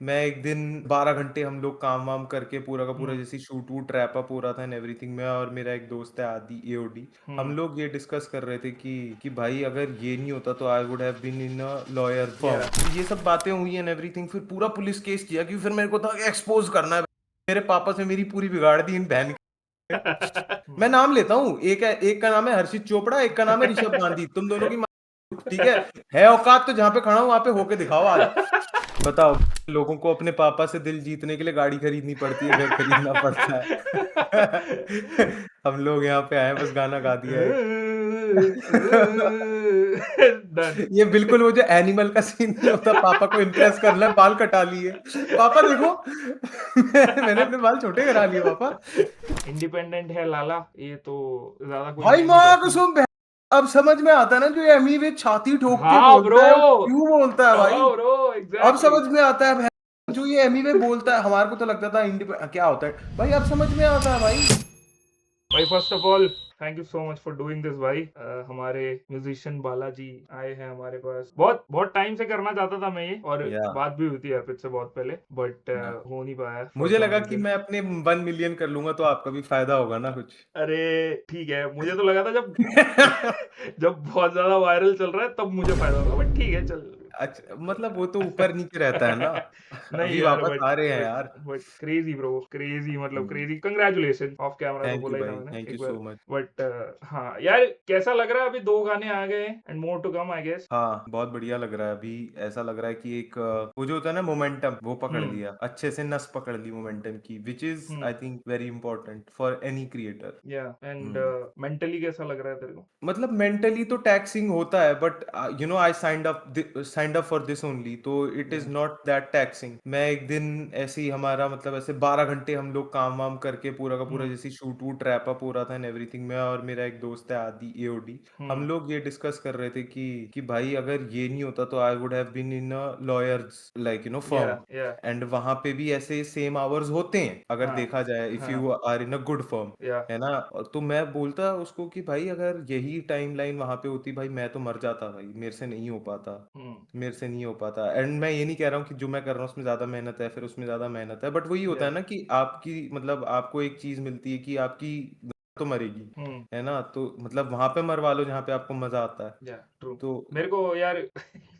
मैं एक दिन 12 घंटे हम लोग काम वाम करके पूरा का पूरा हम्म। जैसे शूट वूट रैप अप हो रहा था एंड एवरीथिंग। मैं और मेरा एक दोस्त है आदि एओडी। हम हम्म। लोग ये डिस्कस कर रहे थे कि भाई अगर ये नहीं होता तो I would have been in a lawyer firm. या तो ये सब बातें हुई एंड एवरीथिंग। फिर पूरा पुलिस केस किया कि फिर मेरे को था एक्सपोज करना है। मेरे पापा से मेरी पूरी बिगाड़ दी इन बहन के। मैं नाम लेता हूँ, एक का नाम है हर्षित चोपड़ा, एक का नाम है ऋषभ गांधी। तुम दोनों की ठीक है औकात तो जहाँ पे खड़ा हूँ वहां पे होके दिखाओ आज। बताओ, लोगों को अपने पापा से दिल जीतने के लिए गाड़ी खरीदनी पड़ती है, घर खरीदना पड़ता है। हम लोग यहाँ पे आए बस गाना गा दिया एक। डन। ये बिल्कुल वो जो एनिमल का सीन नहीं होता, पापा को इम्प्रेस करना है, बाल कटा लिए। पापा देखो, मैंने अपने बाल छोटे करा लिए पापा। इंडिपेंडेंट है लाला, ये तो ज्यादा कोई भाई नहीं नहीं माँ करता। कसम अब समझ में आता है ना, जो ये एमी वे छाती ठोक के हाँ ब्रो। बोलता है वो क्यों बोलता है भाई। हाँ ब्रो, अब एग्जैक्टली। समझ में आता है भाई, जो ये एमी वे बोलता है। हमारे को तो लगता था इंडिपेंडेंट क्या होता है भाई, अब समझ में आता है भाई। भाई first of all thank you so much for doing this भाई। हमारे म्यूजिशियन बालाजी आए हैं हमारे पास, बहुत बहुत टाइम से करना चाहता था मैं ये, और या बात भी हुई थी अर्पित से बहुत पहले, बट या हो नहीं पाया फॉर मुझे सम लगा कि रीजन। मैं अपने 1 मिलियन कर लूंगा तो आपका भी फायदा होगा ना कुछ। अरे ठीक है, मुझे तो लगा था जब जब बहुत ज्यादा वायरल चल रहा है तब मुझे फायदा होगा, बट ठीक है चल। अच्छा, मतलब वो तो ऊपर नीचे रहता है ना। नहीं अभी यार, वापस बट आ रहे हैं बट यार। बट क्रेजी ब्रो, क्रेजी मतलब क्रेजी, कंग्रेचुलेशन ऑफ कैमरा तो थैंक यू बोला ही था भाई, मैंने थैंक यू एक बार। So much. बट हाँ यार, कैसा लग रहा है अभी? 2 गाने आ गए and more to come I guess. हाँ बहुत बढ़िया लग रहा है। अभी ऐसा लग रहा है कि एक वो जो होता है ना मोमेंटम, वो पकड़ हम्म। लिया अच्छे से, नस पकड़ ली मोमेंटम की, which is hmm. I think very important for any creator. या एंड हम्म। मेंटली कैसा लग रहा है तेरे को? मतलब मेंटली तो टैक्सिंग होता है, but you know I signed up for this only, तो it yeah. Is not that taxing. मैं एक दिन ऐसे ही हमारा मतलब ऐसे 12 घंटे हम लोग काम वाम करके पूरा का पूरा हम्म। जैसे शूट वूट रैप अप हो रहा था एंड एवरीथिंग। मैं और मेरा एक दोस्त है आदि एओडी। हम हम्म। लोग ये डिस्कस कर रहे थे कि भाई अगर ये नहीं होता तो I would have been in a lawyers like yeah. Firm. Yeah. And वहां पे भी ऐसे सेम आवर्स होते हैं अगर हाँ। देखा जाए, इफ हाँ। You are in a good firm, yeah. है ना। और तो मैं बोलता उसको कि भाई अगर यही टाइमलाइन वहां पे होती भाई, मैं तो मर जाता भाई, मेरे से नहीं हो पाता। हम्म। मेरे से नहीं हो पाता। एंड मैं ये नहीं कह रहा हूँ कि जो मैं कर रहा हूँ उसमें ज्यादा मेहनत है, फिर उसमें ज्यादा मेहनत है, बट वही होता या। है ना कि आपकी मतलब आपको एक चीज मिलती है कि आपकी तो मरेगी, हम्म। है ना। तो मतलब वहां पे मरवा लो जहाँ पे आपको मजा आता है। या ट्रू। तो मेरे को यार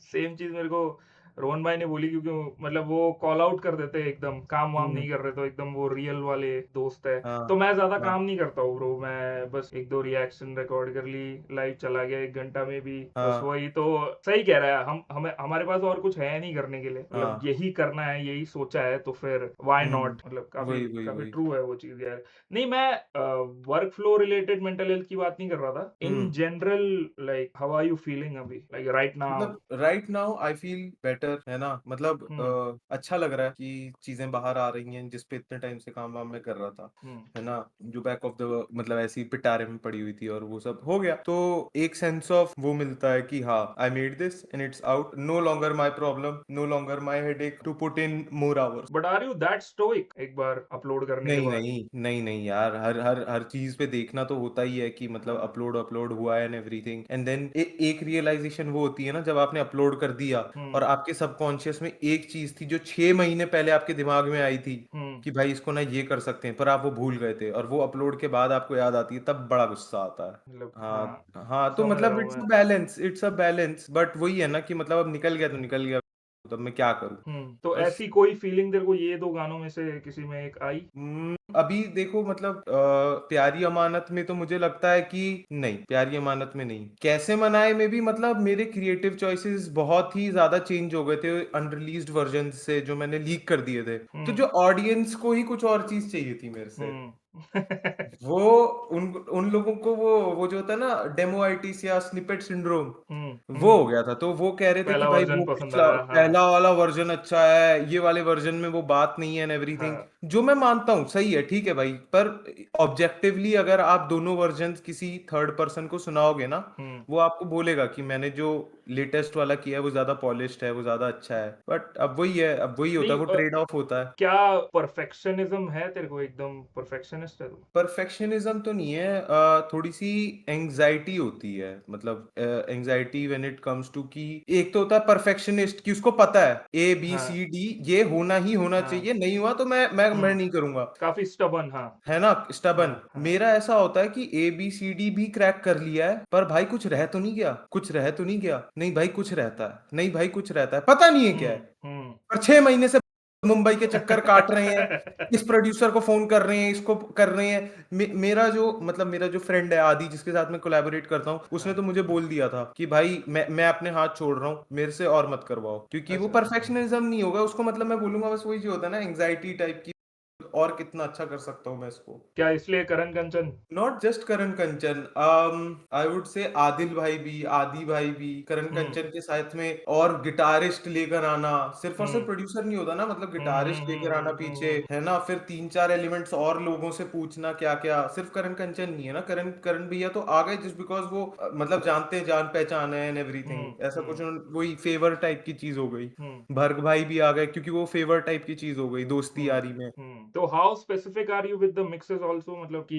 सेम चीज मेरे को रोहन भाई ने बोली, क्योंकि मतलब वो कॉल आउट कर देते हैं एकदम, काम वाम हम्म, नहीं कर रहे तो एकदम वो रियल वाले दोस्त है। हाँ तो मैं ज्यादा हाँ काम नहीं करता हूँ ब्रो, मैं बस एक दो रिएक्शन रिकॉर्ड कर ली, लाइव चला गया 1 घंटा में भी, बस हाँ वही तो। सही कह रहा है, हम हमें हमारे पास और कुछ है नहीं करने के लिए, मतलब हाँ। यही करना है, यही सोचा है, तो फिर व्हाई नॉट, मतलब काफी वही वही काफी वही। ट्रू है वो चीज यार। नहीं, मैं work flow related mental health की बात नहीं कर रहा था, in hmm. General. Like how are you feeling अभी, लाइक राइट नाउ? मतलब right now I feel better, है ना। मतलब हम्म। अच्छा लग रहा है कि चीजें बाहर आ रही हैं जिस पे इतने टाइम से काम वाम में कर रहा था, हम्म। है ना। जो बैक ऑफ द मतलब ऐसी पिटारे में पड़ी हुई थी और वो सब हो गया, तो एक सेंस ऑफ वो मिलता है कि हाँ I made this and it's out, no longer my problem, no longer my headache to put in more hours. But are you that stoic एक बार अपलोड करने के नहीं बाद? नहीं नहीं नहीं यार, हर हर हर चीज पे देखना तो होता ही है कि मतलब हाँ। अपलोड अपलोड हुआ है एंड एवरीथिंग, एंड देन एक रियलाइजेशन वो होती है ना जब आपने अपलोड कर दिया हम्म। और आपके सबकॉन्शियस में एक चीज थी जो 6 महीने पहले आपके दिमाग में आई थी हम्म। कि भाई इसको ना ये कर सकते हैं, पर आप वो भूल गए थे, और वो अपलोड के बाद आपको याद आती है, तब बड़ा गुस्सा आता है। मतलब हाँ, हाँ हाँ, तो समझ रहा मतलब हूँ मैं। इट्स अ बैलेंस, बट वही है ना कि मतलब अब निकल गया तो निकल गया, तब मैं क्या करूँ। तो बस। ऐसी कोई फीलिंग तेरे को ये 2 गानों में से किसी में एक आई? अभी देखो मतलब प्यारी अमानत में तो मुझे लगता है कि नहीं, प्यारी अमानत में नहीं, कैसे मनाए में भी मतलब मेरे क्रिएटिव चॉइसेस बहुत ही ज्यादा चेंज हो गए थे अनरिलीज्ड वर्जन से जो मैंने लीक कर दिए थे। तो हम्म। जो ऑडियंस को ही कुछ और चीज चाहिए थी मेरे से, हम्म। वो उन उन लोगों को वो जो होता है ना डेमोइटिस या स्निपेट सिंड्रोम, हम्म। वो हम्म। हो गया था। तो वो कह रहे थे कि पहला भाई वर्जन वो पसंद पिछला आया, हाँ। पहला वाला वर्जन अच्छा है, ये वाले वर्जन में वो बात नहीं है एंड एवरीथिंग। हाँ। जो मैं मानता हूँ सही है, ठीक है भाई, पर ऑब्जेक्टिवली अगर आप दोनों वर्जन किसी थर्ड पर्सन को सुनाओगे ना, हम्म। वो आपको बोलेगा कि मैंने जो लेटेस्ट वाला किया है वो ज्यादा पॉलिश्ड है, वो ज्यादा अच्छा है, बट अब वही है, अब वही होता नहीं, है, वो ट्रेड ऑफ होता है। क्या परफेक्शनिज्म है तेरे को? एकदम परफेक्शनिस्ट परफेक्शनिस्ट है तू? परफेक्शनिज्म तो नहीं है, थोड़ी सी एंजाइटी होती है, मतलब anxiety when it comes to कि एक तो होता है परफेक्शनिस्ट कि उसको पता है ए बी हाँ सी डी ये होना ही होना हाँ चाहिए, नहीं हुआ तो मैं हम्म नहीं करूंगा, काफी स्टबन हाँ है ना, स्टबन। हाँ हाँ मेरा ऐसा होता है कि ए बी सी डी भी क्रैक कर लिया है, पर भाई कुछ रह तो नहीं गया, कुछ रह तो नहीं गया, नहीं भाई कुछ रहता है, नहीं भाई कुछ रहता है, पता नहीं है क्या है, हम्म पर 6 महीने से मुंबई के चक्कर काट रहे हैं, इस प्रोड्यूसर को फोन कर रहे हैं, इसको कर रहे हैं। मेरा जो मतलब मेरा जो फ्रेंड है आदि, जिसके साथ मैं कोलैबोरेट करता हूँ, उसने हाँ तो मुझे बोल दिया था कि भाई मैं अपने हाथ छोड़ रहा हूँ, मेरे से और मत करवाओ, क्योंकि वो अच्छा परफेक्शनिज्म नहीं होगा उसको, मतलब मैं बोलूंगा बस वही जो होता है ना एंग्जाइटी टाइप की, और कितना अच्छा कर सकता हूँ मैं इसको। क्या इसलिए Karan Kanchan? Not just Karan Kanchan, I would say Adil भाई भी, आदि भाई भी, करण हम्म कंचन के साथ में और गिटारिस्ट लेकर आना, सिर्फ और सिर्फ हम्म प्रोड्यूसर नहीं होता ना, मतलब हम्म गिटारिस्ट लेकर आना पीछे, है ना, फिर 3-4 एलिमेंट्स और लोगों से पूछना क्या क्या, सिर्फ करण कंचन नहीं है ना, करण करण भैया तो आ गए जस्ट बिकॉज वो मतलब जानते हैं, जान पहचान है एंड हम्म एवरीथिंग, ऐसा कुछ हम्म वही फेवर टाइप की चीज हो गई। हम्म भर्ग भाई भी आ गए क्योंकि वो फेवर टाइप की चीज हो गई दोस्ती यारी में। तो how specific are you with the mixes also, मतलब कि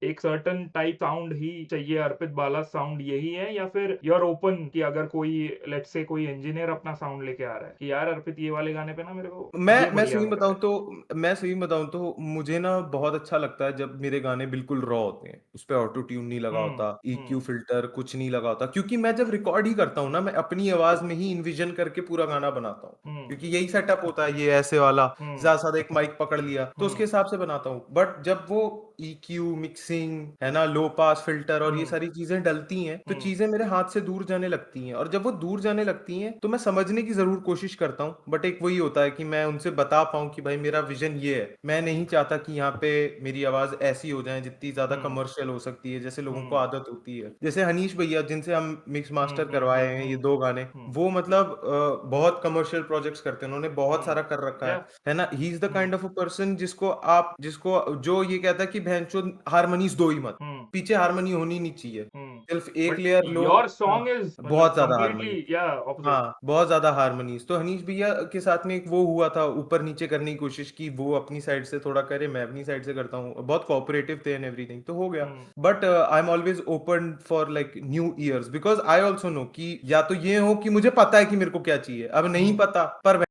एक सर्टेन टाइप साउंड ही चाहिए, अर्पित बाला साउंड यही है, या फिर यू आर ओपन कि अगर कोई लेट्स से कोई इंजीनियर अपना साउंड लेके आ रहा है कि यार अर्पित ये वाले गाने पे ना मेरे को ये मैं बढ़िया सही लग बताऊं रहा है? तो मैं सही बताऊं तो मुझे ना बहुत अच्छा लगता है जब मेरे गाने बिल्कुल रॉ होते हैं, उस पे ऑटो ट्यून नहीं लगा हम्म होता, ईक्यू फिल्टर कुछ नहीं लगा होता, क्योंकि मैं जब रिकॉर्ड ही करता हूँ ना, मैं अपनी आवाज में ही इन्विजन करके पूरा गाना बनाता हूँ, हम्म क्योंकि यही सेटअप होता है, ये ऐसे वाला हम्म ज्यादा से ज्यादा एक माइक पकड़ लिया तो उसके हम्म हिसाब से बनाता हूँ, बट जब वो ईक्यू मिक्सिंग है ना, लो पास फिल्टर और ये हम्म सारी चीजें डलती हैं तो हम्म चीजें मेरे हाथ से दूर जाने लगती हैं, और जब वो दूर जाने लगती हैं तो मैं समझने की जरूर कोशिश करता हूँ, बट एक वही होता है कि मैं उनसे बता पाऊँ कि भाई मेरा विजन ये है, मैं नहीं चाहता कि यहाँ पे मेरी आवाज ऐसी हो जाए जितनी ज्यादा हम्म कमर्शियल हो सकती है, जैसे लोगों को हम्म आदत होती है, जैसे हनीश भैया जिनसे हम मिक्स मास्टर हम्म करवाए हम्म हैं ये हम्म 2 गाने, हम्म वो मतलब बहुत कमर्शियल प्रोजेक्ट्स करते हैं, उन्होंने बहुत सारा कर रखा या है ना, he is the hmm kind of a person जिसको जो ये कहता है कि भैंचो हारमोनीज दो ही मत, हम्म पीछे हारमोनी होनी नहीं चाहिए, सिर्फ एक बट लेयर लो। योर हाँ, सॉन्ग इज मतलब बहुत ज्यादा कंप्लीटली हारमोनी, या ऑपोजिट? हाँ बहुत ज्यादा हारमोनीज, तो हनीश भैया के साथ में एक वो हुआ था, ऊपर नीचे करने की कोशिश की, वो अपनी साइड से थोड़ा करे, मैं अपनी साइड से करता हूँ, बहुत कोऑपरेटिव थे एंड एवरीथिंग, तो हो गया। Hmm but I am always open for like new years, because I also know कि या तो ये हो कि मुझे पता है कि मेरे को क्या चाहिए, अब नहीं हम्म पता, पर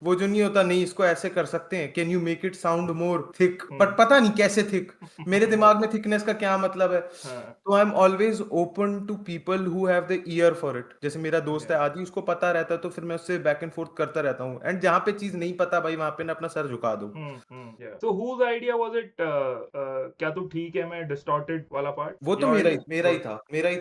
वो जो नहीं होता, नहीं इसको ऐसे कर सकते हैं, can you make it sound more thick, but hmm पता नहीं कैसे थिक, मेरे दिमाग में थिकनेस का क्या मतलब है, हाँ तो I am always open to people who have the ear for it, जैसे मेरा दोस्त या है आदि, उसको पता रहता है, तो फिर मैं उससे बैक एंड फोर्थ करता रहता हूँ, एंड जहाँ पे चीज नहीं पता भाई वहां पे ना अपना सर झुका दो। या सो हुज आइडिया वाज इट, क्या तू ठीक है मैं डिस्टॉर्टेड वाला पार्ट, वो तो या इट मेरा ही गुड?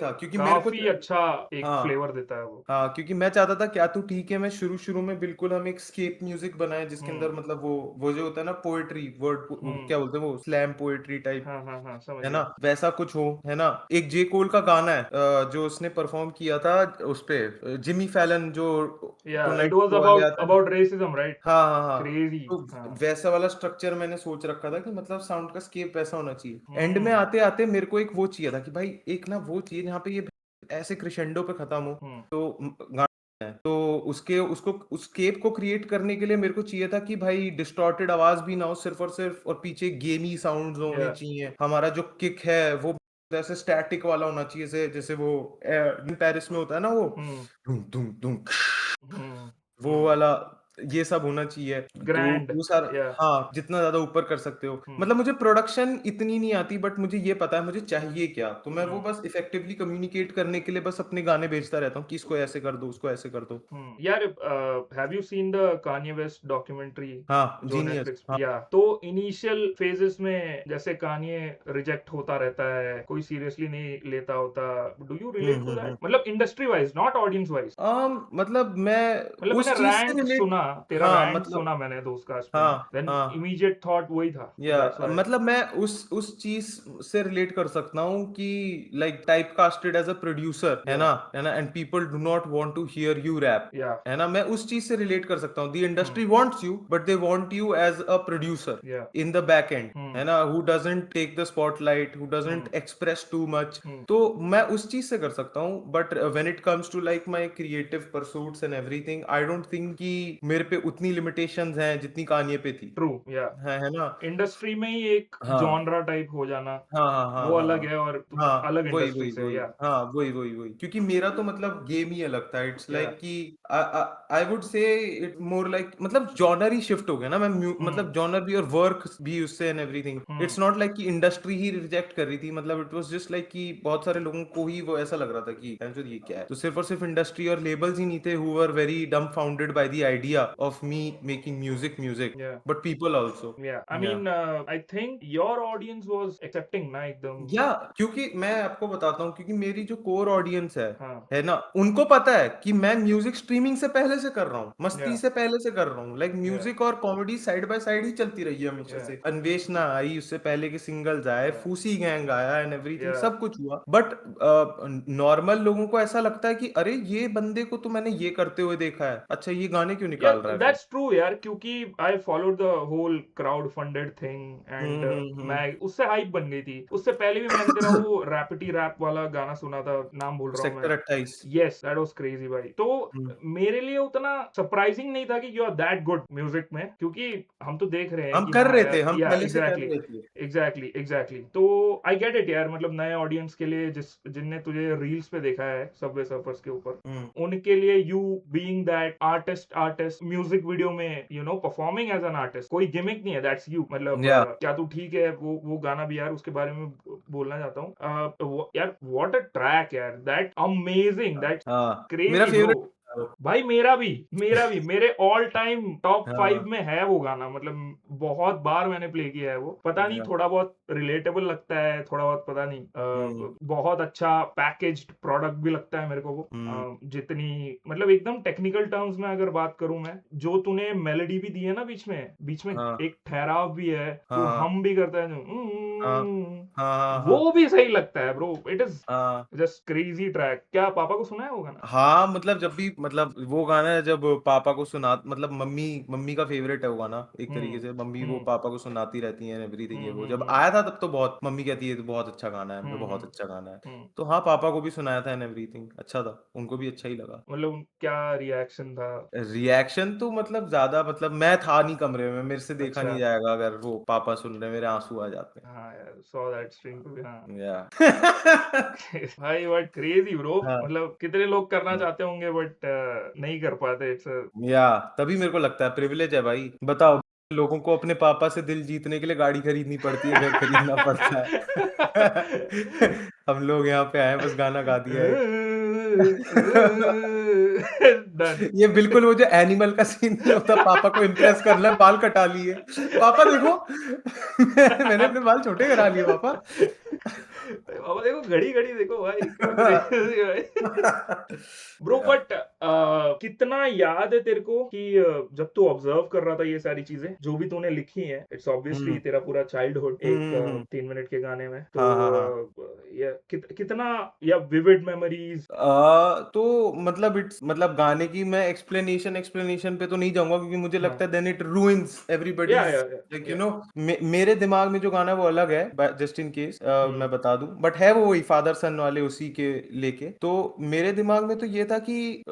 था, क्योंकि मेरे को, काफी अच्छा एक हाँ फ्लेवर देता है वो। हाँ, क्योंकि मैं चाहता था क्या तू ठीक है मैं शुरू शुरू में बिल्कुल हम एक स्केप म्यूजिक बनाए, जिसके हम्म अंदर मतलब वो जो होता है ना पोएट्री वर्ड, हम्म क्या बोलते हैं वो, स्लैम पोएट्री टाइप, हाँ हाँ समझ है ना, गया। वैसा कुछ हो, है ना। एक जे कोल का गाना है जो उसने परफॉर्म किया था उस पे, जिमी फैलन जो या इट टुनाइट वाज शो वाले अबाउट आते हैं ना, अबाउट रेसिज्म राइट? हाँ हाँ हाँ, क्रेजी तो हाँ। वैसा वाला स्ट्रक्चर मैंने सोच रखा था कि मतलब साउंड का स्केप वैसा होना चाहिए, एंड में हम्म आते आते मेरे को एक वो चाहिए था कि भाई एक ना वो चाहिए जहाँ पे ये ऐसे क्रिशेंडो पे खत्म हो, हम्म तो गाना है तो उसके उसको उस स्केप को क्रिएट करने के लिए मेरे को चाहिए था कि भाई डिस्टॉर्टेड आवाज भी ना हो सिर्फ और सिर्फ, और पीछे गेमी साउंड्स होने या चाहिए, हमारा जो किक है वो जैसे स्टैटिक वाला होना चाहिए, जैसे वो पेरिस में होता है ना वो हम्म धुम धुम धुम, हम्म वो वाला, ये सब होना चाहिए, तो ग्रैंड वो सारा, या हाँ जितना ज्यादा ऊपर कर सकते हो, हम्म मतलब मुझे प्रोडक्शन इतनी नहीं आती, बट मुझे ये पता है मुझे चाहिए क्या, तो मैं वो हम्म बस इफेक्टिवली कम्युनिकेट करने के लिए बस अपने गाने भेजता रहता हूँ कि इसको ऐसे कर दो, उसको ऐसे कर दो। यार have you seen the Kanye West documentary हाँ जो जीनियस, नेटफ्लिक्स? हाँ। या तो इनिशियल फेजेस में जैसे कान्ये रिजेक्ट होता रहता है, कोई सीरियसली नहीं लेता होता, do you relate to that, hmm. मतलब industry wise not audience wise? मतलब मैं मतलब मैंने उस चीज से रैंट रिलेट, सुना, तेरा हाँ रैंट मतलब, सुना मैंने दोस्त पे, हाँ देन हाँ, इमीडिएट थॉट वही था, तो या दैट्स व्हाई। मतलब मैं उस चीज से रिलेट कर सकता हूँ कि like type casted as a producer, है या ना, and people do not want to hear you rap, या है ना, मैं उस चीज से रिलेट कर सकता हूँ, the hmm industry wants you but they want you as a producer या in the back end, hmm है ना, who doesn't take the spotlight, who hmm doesn't express too much, hmm तो मैं उस चीज से कर सकता हूँ, but when it comes to like my creative pursuits and everything, I don't think कि मेरे पे उतनी लिमिटेशंस हैं जितनी कान्ये पे थी। ट्रू, या है ना? इंडस्ट्री में ही एक हाँ। जॉनरा टाइप हो जाना, हाँ, हाँ, हाँ, वो हाँ, अलग हाँ। है और तुम हाँ, अलग वही, इंडस्ट्री वही, से हो, वही। या हाँ, वही, वही, वही। क्योंकि मेरा तो मतलब गेम ही अलग था। इट्स या लाइक कि आई वुड से इट मोर लाइक मतलब जॉनर ही शिफ्ट हो गया ना। मतलब जॉनर भी और वर्क भी उससे and everything. It's not like कि इंडस्ट्री ही रिजेक्ट कर रही थी। मतलब इट वाज जस्ट लाइक कि बहुत सारे लोगों को ही वो ऐसा लग रहा था कि "यार, ये क्या है?" तो सिर्फ और सिर्फ इंडस्ट्री और लेबल्स ही नहीं थे who were very डम्बफाउंडेड by the idea of me making music, या बट पीपल आल्सो। या आई या mean I think your audience was accepting ना एकदम। या क्योंकि मैं आपको बताता हूँ, क्योंकि मेरी जो कोर ऑडियंस हाँ, है ना, उनको पता है कि मैं म्यूजिक स्ट्रीमिंग से पहले से कर रहा हूँ, या मस्ती से पहले से कर रहा हूँ। लाइक या म्यूजिक और कॉमेडी साइड बाय साइड ही चलती रही है हमेशा या से। अन्वेषणा आई, उससे पहले के सिंगल्स आए, या फूसी गैंग आया एंड एवरीथिंग, या सब कुछ हुआ। बट नॉर्मल लोगों को ऐसा लगता है कि अरे ये बंदे को तो मैंने ये करते हुए देखा है, अच्छा ये गाने क्यों या निकाल रहा है फिर। दैट्स ट्रू यार, क्योंकि I followed the whole crowd funded thing and hmm. मैं उससे हाइप बन गई थी। उससे पहले भी मैंने तेरा वो रैपिटी रैप वाला गाना सुना था, नाम भूल रहा हूँ मैं। Sector 28। Yes, that was crazy भाई। तो हम्म। मेरे लिए उतना सरप्राइजिंग नहीं था कि you are that good music में, क्योंकि हम तो देख रहे हैं हम कि कर हाँ रहे थे, यार, हम या पहले से कर एग्जैक्टली रहे थे। Exactly exactly. तो आई गेट इट यार, मतलब नए ऑडियंस के लिए जिनने तुझे रील्स पे देखा है सबवे सर्फर्स के ऊपर, हम्म। उनके लिए you being that artist music video में, परफॉर्मिंग एज एन आर्टिस्ट, कोई गिमिक नहीं है, दैट्स यू। मतलब या क्या तू ठीक है? वो गाना भी यार, उसके बारे में बोलना चाहता हूँ। यार व्हाट अ ट्रैक यार, दैट अमेजिंग, दैट हाँ, मेरा क्रेजी ब्रो। फेवरेट। भाई मेरा भी मेरे ऑल टाइम टॉप 5 हाँ। में है वो गाना। मतलब बहुत बार मैंने प्ले किया है वो। पता नहीं, या थोड़ा बहुत रिलेटेबल लगता है, थोड़ा बहुत पता नहीं, हम्म। बहुत अच्छा पैकेज्ड प्रोडक्ट भी लगता है मेरे को वो। हम्म। जितनी मतलब एकदम टेक्निकल टर्म्स में अगर बात करूं मैं, जो तूने मेलोडी भी दी है ना बीच में हाँ, एक ठहराव भी है, तू हाँ, हम भी करता है जो हाँ, हाँ, हाँ, हाँ, वो भी सही लगता है ब्रो। इट इज हाँ। Just crazy track. क्या पापा को सुना है वो गाना? हाँ, मतलब जब भी मतलब वो गाना है, जब पापा को सुना मतलब मम्मी मम्मी का फेवरेट है वो गाना। एक तरीके हम्म से मम्मी वो हम्म पापा को सुनाती रहती हैं एवरीथिंग। ये वो जब हम्म आया था तब तो बहुत मम्मी कहती है तो बहुत अच्छा गाना है, मैं बहुत हम्म अच्छा गाना है। हम्म। तो हाँ, पापा को भी सुनाया था एंड एवरीथिंग, अच्छा था, उनको भी अच्छा ही लगा। मतलब क्या रिएक्शन था? रिएक्शन तो मतलब ज्यादा मतलब मैं था नहीं कमरे में, मेरे से देखा अच्छा, नहीं जाएगा। अगर वो पापा सुन रहे हैं, मेरे आंसू आ जाते हाँ यार, सॉ दैट स्ट्रीम पे भी, हाँ। हैं। या भाई बट क्रेजी ब्रो, हाँ। मतलब कितने लोग करना चाहते होंगे बट नहीं कर पाते। इट्स या तभी मेरे को लगता है प्रिविलेज है भाई। बताओ, लोगों को अपने पापा से दिल जीतने के लिए गाड़ी खरीदनी पड़ती है, घर खरीदना पड़ता है। हम लोग यहाँ पे आए, बस गाना गा दिया एक। डन। ये बिल्कुल वो जो एनिमल का सीन नहीं होता, पापा को इम्प्रेस करना है, बाल कटा लिए। पापा देखो, मैंने अपने बाल छोटे करा लिए पापा। बाबा देखो, घड़ी घड़ी देखो भाई, क्या crazy भाई। ब्रो या बट कितना याद है तेरे को कि जब तू ऑब्जर्व कर रहा था ये सारी चीजें जो भी तूने लिखी हैं, इट्स ऑब्वियसली हम्म। तेरा पूरा चाइल्डहुड एक हम्म। 3 मिनट के गाने में, तो हाँ, हाँ, हाँ। कितना या विविड मेमोरीज। तो मतलब इट्स मतलब गाने की मैं एक्सप्लेनेशन पे तो नहीं जाऊंगा, क्योंकि मुझे हाँ, लगता है देन इट रूइंस या एवरीबॉडीज। या लाइक या मेरे दिमाग में जो गाना है वो अलग है, जस्ट इन केस हम्म मैं बता दूं, बट है वो वही फादर सन वाले उसी के लेके। तो मेरे दिमाग में तो ये था कि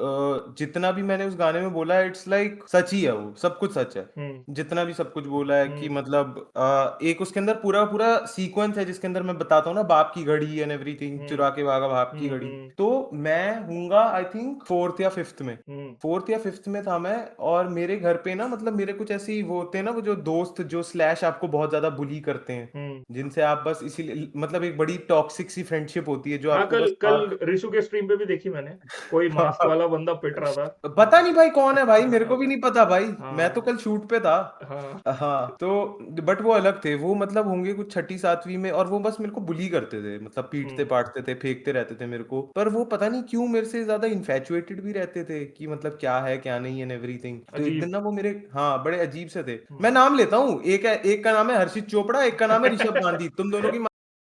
जितना भी मैंने उस गाने में बोला है, इट्स लाइक सच ही है, वो सब कुछ सच है। हम्म जितना भी सब कुछ बोला है कि हम्म मतलब एक उसके अंदर पूरा पूरा सीक्वेंस है जिसके अंदर मैं बताता हूँ ना, बाप की घड़ी एंड एवरीथिंग, हम्म चुरा के भागा बाप की घड़ी। हम्म तो मैं हूँगा आई थिंक हम्म फोर्थ या फिफ्थ में था मैं। और मेरे घर पे ना मतलब मेरे कुछ ऐसे ही वो होते हैं ना, वो जो दोस्त जो स्लैश आपको बहुत ज्यादा बुली करते हैं, हम्म। जिनसे आप बस इसीलिए मतलब एक बड़ी टॉक्सिक सी फ्रेंडशिप होती है जो हाँ, आपको कल बस कल ऋषु के स्ट्रीम पे भी देखी मैंने, कोई मास्क वाला बंदा पिट रहा था। पता नहीं भाई कौन है भाई, मेरे को भी हाँ नहीं पता भाई। मैं तो हाँ कल शूट पे था। हाँ हाँ, तो बट वो अलग थे, वो मतलब होंगे कुछ छठी सातवीं में, और वो बस मेरे को बुली करते थे, मतलब पीटते हम्म। पाटते थे, फेंकते रहते थे मेरे को। पर वो पता नहीं क्यों मेरे से ज्यादा इन्फैचुएटेड भी रहते थे कि मतलब क्या है क्या नहीं एंड एवरीथिंग। तो एक दिन अजीब। ना वो मेरे, हाँ, बड़े अजीब से थे। हम्म। मैं नाम लेता हूँ, एक का नाम है हर्षित चोपड़ा, एक का नाम है ऋषभ गांधी, तुम दोनों की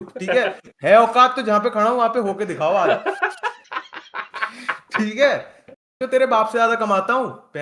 ठीक है औकात तो जहां पे खड़ा हूं वहां पे होके दिखाओ आज। ठीक है, तो तेरे बाप से ज्यादा कमाता हूँ।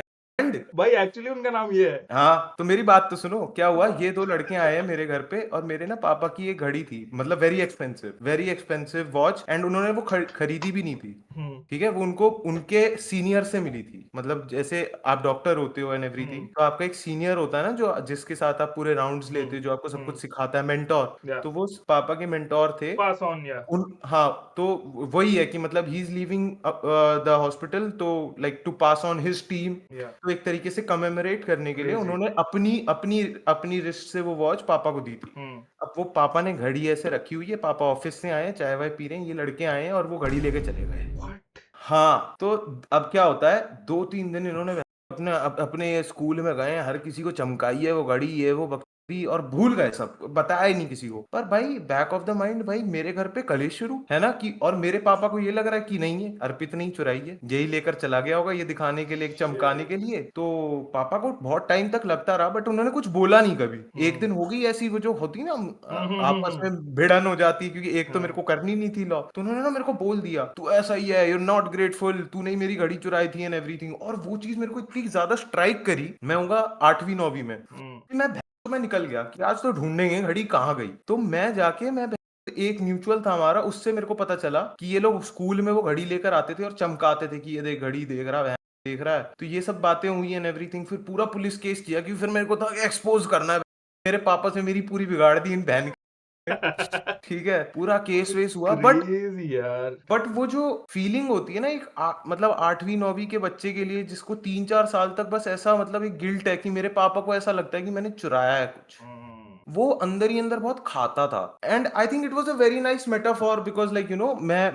भाई एक्चुअली उनका नाम ये है। हाँ, तो मेरी बात तो सुनो, क्या हुआ, ये 2 लड़के आए हैं मेरे घर पे और मेरे ना पापा की एक घड़ी थी, मतलब वेरी एक्सपेंसिव वॉच, एंड उन्होंने वो खरीदी भी नहीं थी। हम्म ठीक है, वो उनको उनके सीनियर से मिली थी, मतलब जैसे आप डॉक्टर होते हो एंड एवरीथिंग, हम्म तो आपका एक सीनियर होता है ना, जो जिसके साथ आप पूरे राउंड्स लेते हो, जो आपको सब हम्म कुछ सिखाता है, मेंटोर। या तो वो पापा के मेंटोर थे। पास ऑन या हाँ, तो वही है कि मतलब he is leaving the hospital, तो like to pass on his team. या तो एक तरीके से कमेमोरेट करने के लिए क्रेजी। उन्होंने अपनी अपनी अपनी रिस्ट से वो वॉच पापा को दी थी। हम्म अब वो पापा ने घड़ी ऐसे रखी हुई है, पापा ऑफिस से आए हैं, चाय वाय पी रहे हैं, ये लड़के आए हैं और वो घड़ी लेके चले गए। व्हाट? हाँ, तो अब क्या होता है, 2-3 दिन इन्होंने अपने अपने स्कूल में गए, हर किसी को चमकाई है वो घड़ी, ये वो बकरी, और भूल गए, सब बताया ही नहीं किसी को। पर भाई बैक ऑफ द माइंड, भाई मेरे घर पे कलेश शुरू है ना, कि और मेरे पापा को ये लग रहा है कि नहीं है, अर्पित नहीं चुराई है, यही लेकर चला गया होगा, ये दिखाने के लिए, चमकाने के लिए। तो पापा को बहुत टाइम तक लगता रहा, बट उन्होंने कुछ बोला नहीं कभी। एक हम्म दिन हो गई ऐसी, वो जो होती ना, आपस हम्म में भिड़न हो जाती है, क्योंकि एक तो मेरे हम्म को करनी नहीं थी लॉ, तो उन्होंने ना मेरे को बोल दिया, तू ऐसा ही है, यूर नॉट ग्रेटफुल, तूने ही मेरी घड़ी चुराई थी एंड एवरीथिंग। और वो चीज मेरे को इतनी ज्यादा स्ट्राइक करी, मैं होऊंगा 8वीं 9वीं में, हम्म कि मैं निकल गया कि आज तो ढूंढेंगे घड़ी कहाँ गई। तो मैं जाके, मैं एक म्यूचुअल था हमारा, उससे मेरे को पता चला कि ये लोग स्कूल में वो घड़ी लेकर आते थे और चमकाते थे कि ये देख घड़ी देख रहा है, देख रहा है। तो ये सब बातें हुई एंड एवरीथिंग, फिर पूरा पुलिस केस किया, क्योंकि फिर मेरे को था एक्सपोज करना है, मेरे पापा से मेरी पूरी बिगाड़ दी इन बहन की। ठीक है, पूरा केस वेस हुआ, क्रेजी यार। बट वो जो फीलिंग होती है ना, एक मतलब 8वीं 9वीं के बच्चे के लिए, जिसको 3-4 साल तक बस ऐसा, मतलब एक गिल्ट है कि मेरे पापा को ऐसा लगता है कि मैंने चुराया है कुछ, हम्म वो अंदर ही अंदर बहुत खाता था। And I think it was a very nice metaphor, because like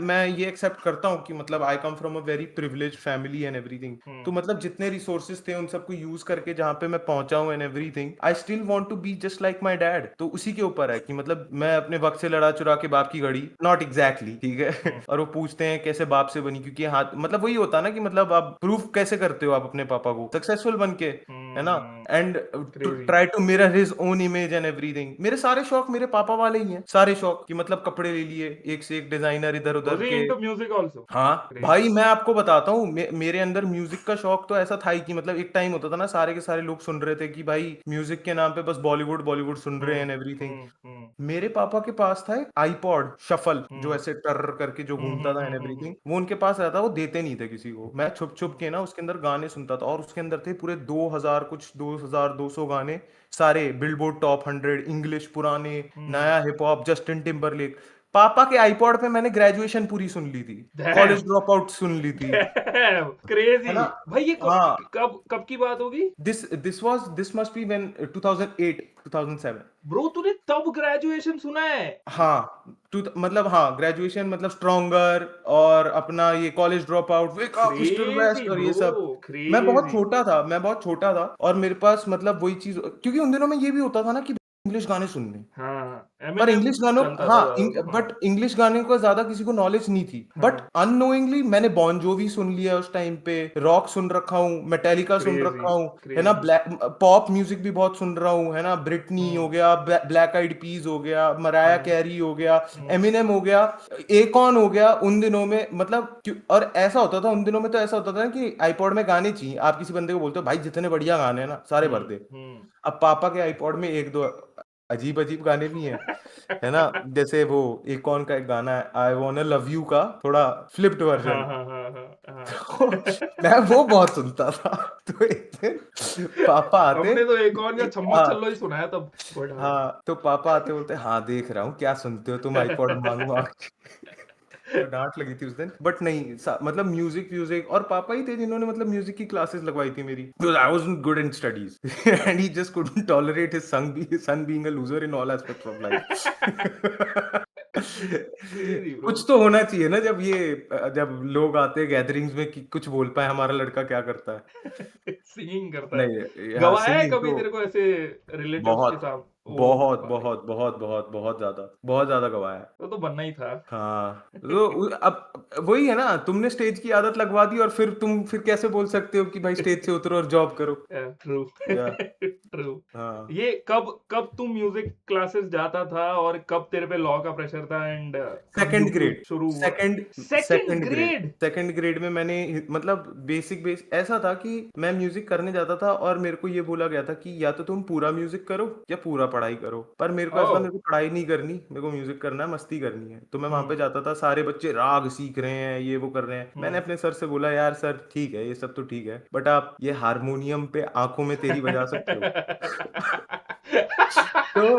मैं ये एक्सेप्ट करता हूँ कि मतलब I come from a very privilege family and everything. तो हम्म मतलब जितने रिसोर्सेज थे उन सबको यूज करके जहाँ पे मैं पहुंचा हूँ and everything, I still want to be just like my dad. तो उसी के ऊपर है कि मतलब मैं अपने वक्त से लड़ा चुरा के बाप की घड़ी, नॉट एग्जैक्टली, ठीक है। हम्म और वो पूछते हैं कैसे बाप से बनी, क्योंकि हाथ, मतलब वही होता है ना कि मतलब आप प्रूफ कैसे करते हो आप अपने पापा को सक्सेसफुल बन के, है ना, and crazy. Try to mirror his own image and everything. मेरे सारे शौक मेरे पापा वाले ही हैं, सारे शौक, कि मतलब कपड़े ले लिए एक से एक डिजाइनर इधर वाज उधर ही के। Into music also? हाँ क्रेजी। भाई, मैं आपको बताता हूँ, मेरे अंदर म्यूजिक का शौक तो ऐसा था ही कि मतलब एक टाइम होता था ना, सारे के सारे लोग सुन रहे थे कि भाई म्यूजिक के नाम पे बस बॉलीवुड बॉलीवुड सुन रहे हैं एंड एवरीथिंग। हम्म मेरे पापा के पास था एक आईपॉड शफल, जो हम्म ऐसे टर करके जो घूमता था एंड हम्म। एवरीथिंग, वो उनके पास रहता, वो देते नहीं थे किसी को। मैं छुप छुप के ना उसके अंदर गाने सुनता था, और उसके अंदर थे पूरे 2000 कुछ 2200 गाने, सारे बिलबोर्ड टॉप 100 इंग्लिश, पुराने, हम्म नया हिप हॉप, जस्टिन टिम्बरलेक। पापा के आईपॉड पे मैंने ग्रेजुएशन पूरी सुन ली थी, डैम। कॉलेज ड्रॉप आउट सुन ली थी, डैम है क्रेजी। ना। भाई ये हाँ, कब कब की बात होगी? This must be when 2008 2007। Bro तूने तब ग्रेजुएशन सुना है? हाँ, मतलब हाँ, ग्रेजुएशन मतलब स्ट्रॉन्गर, और अपना ये college drop out, wake up mister crazy west, और ये ब्रो, सब। क्रेजी। मैं बहुत छोटा था, और मेरे पास मतलब वही चीज, क्योंकि उन दिनों में ये भी होता था ना कि इंग्लिश गाने सुनने, हाँ, पर एमिनेम इंग्लिश गानों, चलता था हाँ, ज्यादा तो हाँ। बट इंग्लिश गाने का ज्यादा किसी को नॉलेज नहीं थी, बट हाँ, अननोइंगली मैंने बॉन जोवी सुन लिया उस टाइम पे, रॉक सुन रखा हूँ, मेटालिका सुन क्रेजी, रखा हूँ, है ना, क्रेजी। ब्लैक पॉप म्यूजिक भी बहुत सुन रहा हूँ, है ना, ब्रिटनी हो हुँ, गया, ब्लैक आइड पीस हो गया, मराया हुँ, कैरी हो गया, हुँ, एमिनेम हो गया, एकॉन हो गया उन दिनों में, मतलब और ऐसा होता था उन दिनों में, तो ऐसा होता था ना कि आईपॉड में गाने चाहिए, आप किसी बंदे को बोलते हो भाई जितने बढ़िया गाने हैं ना सारे भर हुँ, दे। हुँ। अब पापा के आईपॉड में एक दो अजीब अजीब गाने भी हैं, है ना, जैसे वो एक कौन का एक गाना है, आई वांना लव यू का थोड़ा फ्लिप्ड हाँ, वर्जन। हाँ, हाँ, हाँ, हाँ। तो मैं वो बहुत सुनता था। तो एक दिन पापा आते, हमने तो एक और या छम्मा हाँ, छल्लो ही सुना है तब, बट हाँ। हाँ, तो पापा आते बोलते, हाँ देख रहा हूँ क्या सुनते हो तुम, आईपॉड मांग मांग। तो डांट लगी थी उस दिन, बट नहीं, मतलब म्यूजिक म्यूजिक, और पापा ही थे जिन्होंने मतलब म्यूजिक की क्लासेस लगवाई थी मेरी, because I wasn't good in studies and he just couldn't tolerate his son being a loser in all aspects of life. Crazy bro. कुछ तो होना चाहिए ना, जब लोग आते हैं गैदरिंग्स में, कि कुछ बोल पाए हमारा लड़का क्या करता है। सिंगिंग करता है। नहीं, हाँ, गवाया है सिंगिंग कभी तो तेरे को ऐसे रिलेटिव्स के बहुत साथ? ओह बहुत भाई! बहुत बहुत बहुत बहुत ज्यादा गवाया है। तो बनना ही था। हाँ, तो अब वही है ना, तुमने स्टेज की आदत लगवा दी, और फिर तुम फिर कैसे बोल सकते हो कि भाई स्टेज से उतरो और जॉब करो। ट्रू। या ट्रू। हाँ। ये कब कब तू म्यूजिक क्लासेस जाता था और कब तेरे पे लॉ का प्रेशर था एंड कब सेकंड यूट्यूब ग्रेड शुरू हुआ? Second second second grade grade? Second grade में मैंने मतलब बेस ऐसा था कि मैं म्यूजिक करने जाता था और मेरे को ये बोला गया था कि या तो तुम पूरा म्यूजिक करो या पूरा पढ़ाई करो, पर मेरे को ऐसा था ओह! मेरे को पढ़ाई नहीं करनी, मेरे को म्यूजिक करना है, मस्ती करनी है। तो मैं वहां पे हुँ, जाता था, सारे बच्चे राग सीख रहे हैं, ये वो कर रहे हैं। मैंने हुँ। अपने सर से बोला यार सर ठीक है ये सब तो ठीक है, बट आप ये हारमोनियम पे आंखों में तेरी बजा सकते हो? तो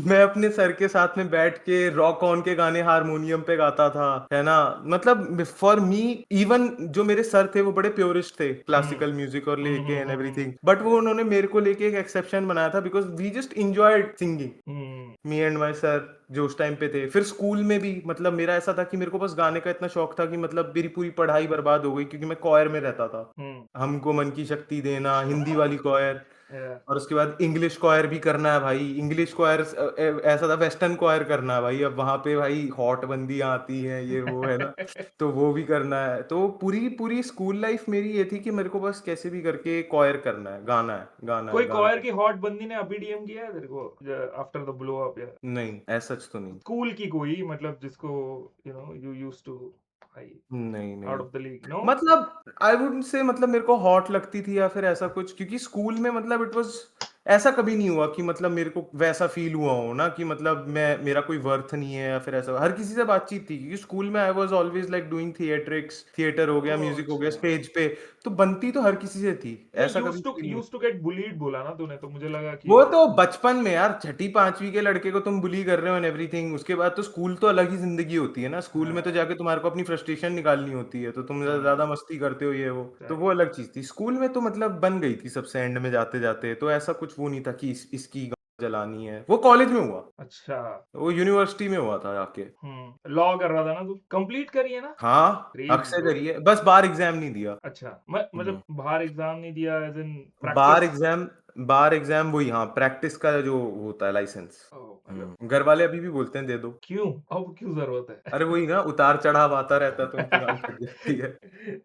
मैं अपने सर के साथ में बैठ के रॉक ऑन के गाने हारमोनियम पे गाता था, है ना। मतलब फॉर मी, इवन जो मेरे सर थे वो बड़े प्योरिस्ट थे हुँ, क्लासिकल म्यूजिक और हुँ, लेके hmm, and hmm, everything, hmm, but वो उन्होंने मेरे को लेके एक एक्सेप्शन बनाया था because we just enjoyed singing, hmm, me and my sir जो उस टाइम पे थे। फिर स्कूल में भी मतलब मेरा ऐसा था कि मेरे को बस गाने का इतना शौक था कि मतलब मेरी पूरी पढ़ाई बर्बाद हो गई क्योंकि मैं कॉयर में रहता था। हुँ। हमको मन की शक्ति देना, हिंदी वाली कॉयर, या और उसके बाद इंग्लिश क्वायर भी करना है भाई। इंग्लिश क्वायर ऐसा था, वेस्टर्न क्वायर करना है भाई। अब वहां पे भाई हॉट बंदियां आती हैं, ये वो है ना, तो वो भी करना है। तो पूरी पूरी स्कूल लाइफ मेरी ये थी कि मेरे को बस कैसे भी करके क्वायर करना है, गाना है, गाना कोई है, गाना कॉयर है। की हॉट बंदी ने अभी डीएम किया है तेरे को आफ्टर द ब्लो अप? या नहीं, ऐसा सच तो नहीं। स्कूल की कोई, मतलब जिसको यू यूज्ड टू भाई नहीं आउट नहीं, ऑफ द लीग? नो? मतलब आई वुडंट से मतलब मेरे को हॉट लगती थी या फिर ऐसा कुछ, क्योंकि स्कूल में मतलब इट वाज ऐसा कभी नहीं हुआ कि मतलब मेरे को वैसा फील हुआ हो ना कि मतलब मैं, मेरा कोई वर्थ नहीं है या फिर ऐसा। हर किसी से बातचीत थी क्योंकि स्कूल में I was always like doing theatrics, theatre हो गया, ओह म्यूजिक हो गया, अच्छा। स्टेज पे। तो बनती तो हर किसी से थी, नहीं, ऐसा कभी फील नहीं। यूज्ड टू गेट बुलीड बोला ना तूने, तो मुझे लगा कि वो तो बचपन में यार, छठी पांचवी के लड़के को तुम बुली कर रहे हो एंड एवरीथिंग, उसके बाद तो स्कूल तो अलग ही जिंदगी होती है ना। स्कूल में तो हाँ, जाके तुम्हारे को अपनी फ्रस्ट्रेशन निकालनी होती है, तो तुम ज्यादा हाँ, मस्ती करते हो, ये वो। तो वो एग्जैक्टली। अलग चीज थी। स्कूल में तो मतलब बन गई थी सबसे एंड में जाते जाते, तो ऐसा कुछ वो नहीं था कि इसकी गांड जलानी है। वो कॉलेज में हुआ, अच्छा। वो यूनिवर्सिटी में हुआ था जाके। लॉ कर रहा था ना तू? कंप्लीट करी है ना? हाँ, हक क्रेजी से ब्रो। करिए, बस बार एग्जाम नहीं दिया। अच्छा, हम्म। मतलब बाहर एग्जाम नहीं दिया as in bar practice? Exam, bar exam वही, हाँ, प्रैक्टिस का जो होता है लाइसेंस। मतलब घर वाले अभी भी बोलते हैं दे दो। क्यों? अब क्यों जरूरत अरे है? वही ना, उतार चढ़ाव आता रहता है तो उनकी गांड फट जाती है।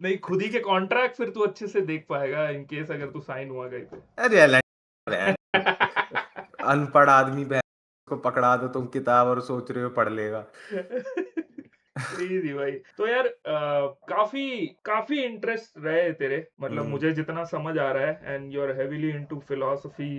नहीं, खुद ही के कॉन्ट्रैक्ट फिर तू अच्छे से देख पाएगा इन केस अगर तू साइन हुआ कहीं अरे अलग बहन, पे। अनपढ़ आदमी बहन को पकड़ा दो तुम किताब और सोच रहे हो पढ़ लेगा। क्रेजी भाई। तो यार काफी काफी इंटरेस्ट रहे तेरे, मतलब हम्म। मुझे जितना समझ आ रहा है, and you are heavily into philosophy,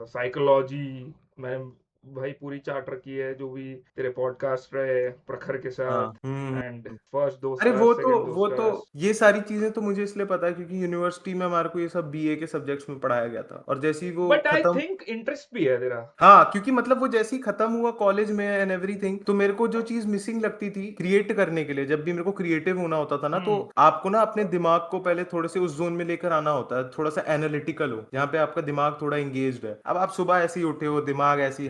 psychology. मैं भाई पूरी चाट रखी है जो भी तेरे पॉडकास्ट रहे प्रखर के हाँ। साथ, एंड हम्म। फर्स्ट अरे दोस्तास, सेकंड वो तो दोस्तास। ये सारी चीजें तो मुझे इसलिए पता है क्योंकि यूनिवर्सिटी में हमारे को ये सब बीए के सब्जेक्ट्स में पढ़ाया गया था, और जैसे ही वो बट आई खत्म। थिंक इंटरेस्ट भी है तेरा। हाँ, क्योंकि मतलब वो जैसे ही खत्म हुआ कॉलेज में एंड एवरीथिंग, तो मेरे को जो चीज मिसिंग लगती थी क्रिएट करने के लिए, जब भी मेरे को क्रिएटिव होना होता था ना, तो हम्म। आपको ना अपने दिमाग को पहले थोड़े से उस जोन में लेकर आना होता है, थोड़ा सा एनालिटिकल हो, जहाँ पे आपका दिमाग थोड़ा एंगेज्ड है। अब आप सुबह ऐसे ही उठे हो, दिमाग ऐसे ही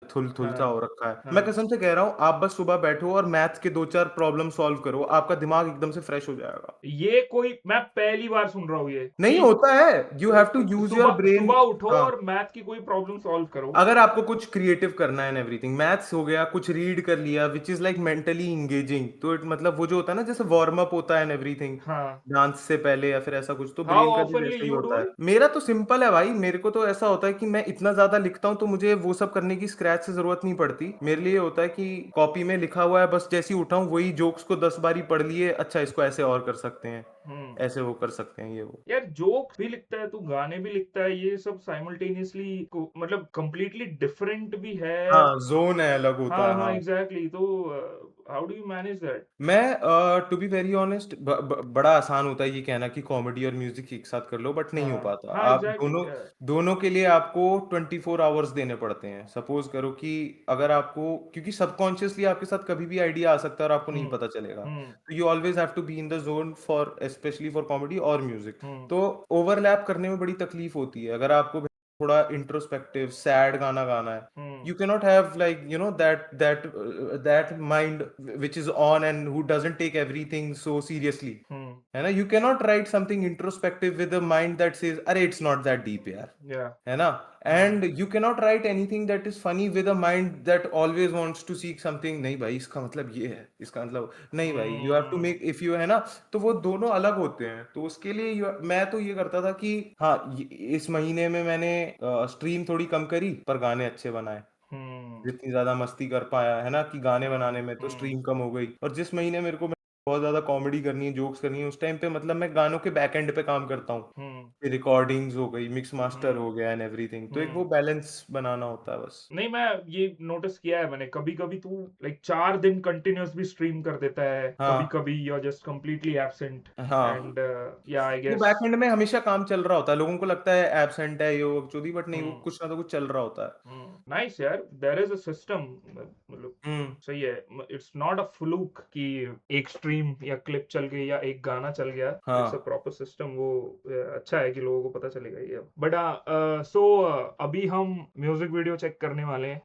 थुल थुल सा हाँ, हो रखा है। मैं हाँ। कसम से कह रहा हूँ, आप बस सुबह बैठो और मैथ्स के दो चार प्रॉब्लम सॉल्व करो, आपका दिमाग एकदम से फ्रेश हो जाएगा। ये कोई मैं पहली बार सुन रहा हूँ ये नहीं कि होता है, you have to use your सुबह ब्रेन। सुबह उठो हाँ, और मैथ की कोई प्रॉब्लम सॉल्व करो। अगर आपको कुछ क्रिएटिव करना है एंड एवरीथिंग, मैथ्स हो गया, कुछ रीड कर लिया which is like mentally engaging, तो मतलब वो जो होता है ना, जैसे वार्म अप होता है एंड एवरीथिंग हाँ। डांस से पहले या फिर ऐसा कुछ, तो हाउ ब्रेन का भी ऑफनली वैसा ही यू होता डू है। इट? मेरा तो सिंपल है भाई, मेरे को तो ऐसा होता है कि मैं इतना ज्यादा लिखता हूँ तो मुझे वो सब करने की स्क्रैच से जरूरत नहीं पड़ती। मेरे लिए होता है कि कॉपी में लिखा हुआ है, बस जैसे ही उठाऊं वही जोक्स को 10 बारी पढ़ लिए, अच्छा इसको ऐसे और कर सकते हैं, हम्म। ऐसे वो कर सकते हैं, ये वो। यार जोक भी लिखता है तू, गाने भी लिखता है, ये सब साइमल्टेनियसली मतलब कंप्लीटली डिफरेंट भी है। हाँ, जोन है, अलग होता हाँ, है, हाँ, हाँ। एग्जैक्टली। तो how do you manage that? मैं टू बी वेरी ऑनेस्ट, बड़ा आसान होता है ये कहना कि कॉमेडी और म्यूजिक एक साथ कर लो, बट नहीं हो हाँ, पाता। हाँ, आप एग्जैक्टली। दोनों दोनों के लिए आपको 24 आवर्स देने पड़ते हैं। सपोज करो कि अगर आपको, क्योंकि सबकॉन्शियसली आपके साथ कभी भी आइडिया आ सकता है और आपको नहीं हम्म, पता चलेगा, हम्म, तो you always have to be in the zone for, especially for comedy और म्यूजिक। हम्म, तो ओवरलैप करने में बड़ी तकलीफ होती है। अगर आपको थोड़ा इंट्रोस्पेक्टिव सैड गाना गाना है, हम्म, you cannot have like that mind which is on and who doesn't take everything so seriously, हम्म, है ना, you can not write something introspective with a mind that says अरे इट्स नॉट दैट डीप यार, या है ना, and you can not write anything that is funny with a mind that always wants to seek something, नहीं भाई इसका मतलब ये है, इसका मतलब नहीं भाई, you have to make if you, है ना, तो वो दोनों अलग होते हैं। तो उसके लिए मैं तो ये करता था कि हाँ इस महीने में मैंने स्ट्रीम थोड़ी कम करी पर गाने अच्छे बनाए, जितनी ज्यादा मस्ती कर पाया, है ना, कि गाने बनाने में तो स्ट्रीम कम हो गई। और जिस महीने मेरे को बहुत ज्यादा कॉमेडी करनी है, जोक्स करनी है, उस टाइम पे मतलब मैं गानों के बैक एंड पे काम करता हूँ, रिकॉर्डिंग्स हो गई, मिक्स मास्टर हो गया एंड एवरीथिंग, तो एक वो बैलेंस बनाना होता है बस। नहीं, मैं ये नोटिस किया है मैंने, कभी-कभी तू लाइक 4 दिन कंटिन्यूअस भी स्ट्रीम कर देता है, हाँ कभी-कभी you are just completely absent हाँ, एंड या आई वो गेस। बैक एंड में हमेशा काम चल रहा होता है, लोगों को लगता है एब्सेंट है ये वो चोदी, बट नहीं, वो कुछ ना तो कुछ चल रहा होता है। नाइस यार, देयर इज अ सिस्टम, मतलब हम्म सही है। इट्स नॉट अ फ्लूक कि एक स्ट्रीम या क्लिप चल गई या एक गाना चल गया, इट्स अ हाँ प्रॉपर सिस्टम। वो अच्छा है कि लोगों को पता चलेगा ये। बट सो अभी हम म्यूजिक वीडियो चेक करने वाले हैं।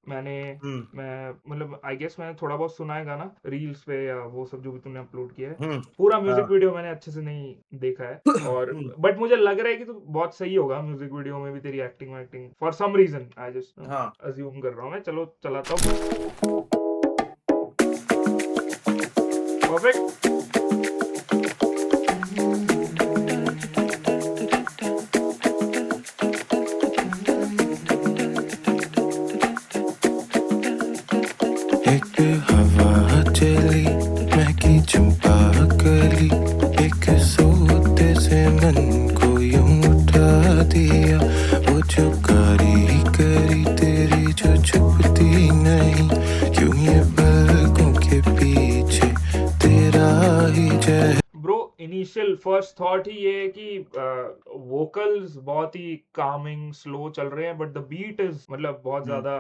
हम्म मैं मतलब आई गेस मैंने थोड़ा बहुत सुना है गाना रील्स पे या वो सब जो भी तूने अपलोड किया है। हम्म पूरा हाँ म्यूजिक वीडियो मैंने अच्छे से नहीं देखा है, और हम्म, बट मुझे लग रहा है कि तो बहुत सही होगा म्यूजिक वीडियो में भी, तेरी एक्टिंग वैक्टिंग for some reason I just हाँ अज्यूम कर रहा हूँ मैं। चलो चलाता हूँ। परफेक्ट। एक हवा चली महकी चंपा कली, एक सोते से मन को यूं उठा दिया, वो जो कारीगरी तेरी जो छुपती नहीं, क्यों ये पलकों के पीछे तेरा ही जह। ब्रो इनिशियल फर्स्ट थॉट ही ये है कि वोकल्स बहुत ही कामिंग स्लो चल रहे हैं, बट द बीट इज मतलब बहुत हम्म, ज्यादा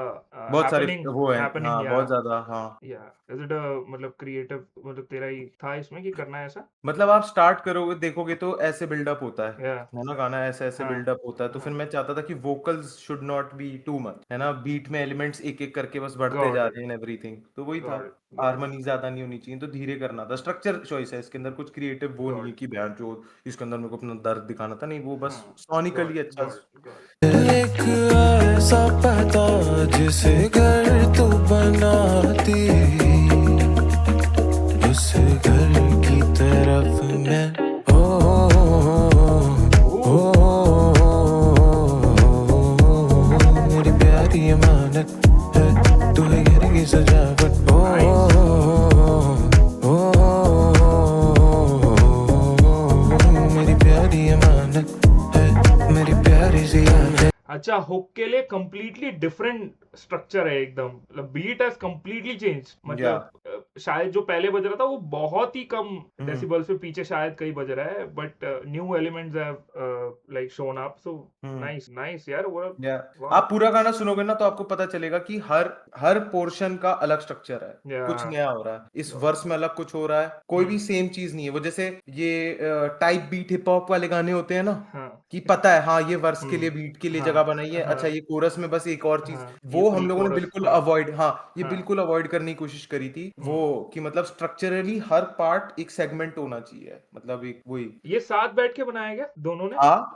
बहुत सारे हैपनिंग वो है, हैपनिंग हाँ या बहुत ज्यादा, हाँ। इज इट अ मतलब क्रिएटिव, मतलब तेरा ही था इसमें कि करना है ऐसा? मतलब आप स्टार्ट करोगे देखोगे तो ऐसे बिल्डअप होता या है ना, गाना ऐसे ऐसे हाँ बिल्डअप होता है, तो फिर हाँ, मैं चाहता था कि vocals should not be too much, है ना, बीट में एलिमेंट्स एक एक करके बस बढ़ते गॉट जा इट, रहे हैं एवरीथिंग, तो वही था। Got it, got it, harmony ज्यादा नहीं होनी चाहिए, तो धीरे करना था, स्ट्रक्चर चॉइस है इसके अंदर, कुछ क्रिएटिव वो नहीं है गॉट कि बयान जो इसके अंदर मेरे को अपना दर्द दिखाना था, नहीं, वो बस हाँ, सोनिकली गॉट अच्छा। गॉट। एक ऐसा पता जिसे घर तू बनाती, उस घर की तरफ मैं ओ, मेरी प्यारी अमानत है, तू है घर की सजावट। नाइस। मेरी प्यारी अमानत है, मेरी प्यारी सी याद है। अच्छा, हुक के लिए कंप्लीटली डिफरेंट स्ट्रक्चर है एकदम, मतलब बीट हैज कंप्लीटली चेंज, या मतलब शायद जो पहले बज रहा था वो बहुत ही कम हम्म डेसिबल्स पे पीछे शायद कहीं बज रहा है, but new elements have like shown up, so hmm nice nice यार, वो या वाह। आप पूरा गाना सुनोगे ना तो आपको पता चलेगा कि हर हर पोर्शन का अलग स्ट्रक्चर है, या कुछ नया हो रहा है, इस गॉट वर्स में अलग कुछ हो रहा है, कोई भी सेम चीज नहीं है। वो जैसे ये टाइप बीट हिप हॉप वाले गाने होते हैं ना, हाँ कि पता है हाँ ये वर्स के लिए हम्म बीट के लिए हाँ जगह बनाई है, हाँ अच्छा ये कोरस में बस एक और चीज, हाँ, ये वो हम प्री लोगों ने कोरस, बिल्कुल हाँ अवॉइड, हाँ ये हाँ बिल्कुल अवॉइड करने की कोशिश करी थी वो, कि मतलब स्ट्रक्चरली हर पार्ट एक सेगमेंट होना चाहिए, मतलब एक वही। ये साथ बैठ के बनाया गया दोनों ने हाँ कभी?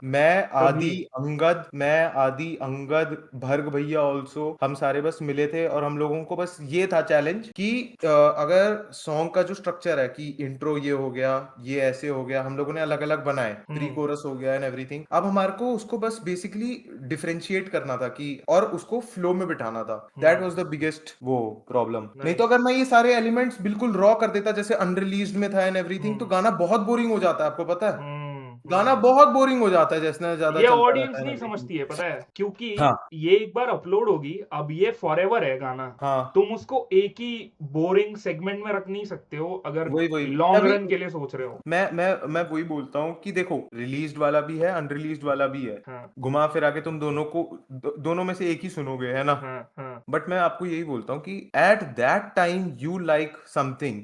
मैं आदि अंगद भर्ग भैया ऑल्सो, हम सारे बस मिले थे, और हम लोगों को बस ये था चैलेंज कि अगर सॉन्ग का जो स्ट्रक्चर है कि इंट्रो ये हो गया, ये ऐसे हो गया, हम लोगों ने अलग अलग बनाए, प्री कोरस हो गया एंड एवरीथिंग, अब हमारे को उसको बस बेसिकली डिफरेंशिएट करना था कि, और उसको फ्लो में बिठाना था, दैट वाज द बिगेस्ट वो प्रॉब्लम। नहीं तो नाइस। अगर मैं ये सारे एलिमेंट्स बिल्कुल रॉ कर देता जैसे अनरिलीज्ड में था एंड एवरीथिंग, तो गाना बहुत बोरिंग हो जाता है, आपको पता है, गाना हम्म, बहुत बोरिंग हो जाता है जैसे ज्यादा ये चलता ऑडियंस रहता है नहीं एवरीथिंग। समझती है, पता है, क्योंकि हाँ ये एक बार अपलोड होगी, अब ये फॉरएवर है गाना। हाँ, तुम उसको एक ही बोरिंग सेगमेंट में रख नहीं सकते हो अगर वही वही लॉन्ग अभी रन के लिए सोच रहे हो। मैं वही बोलता हूँ कि देखो रिलीज्ड वाला भी है, अनरिलीज्ड वाला भी है, हाँ घुमा फिरा के तुम दोनों को दोनों में से एक ही सुनोगे, है ना, हाँ हाँ। बट मैं आपको यही बोलता हूँ कि at that time you like something,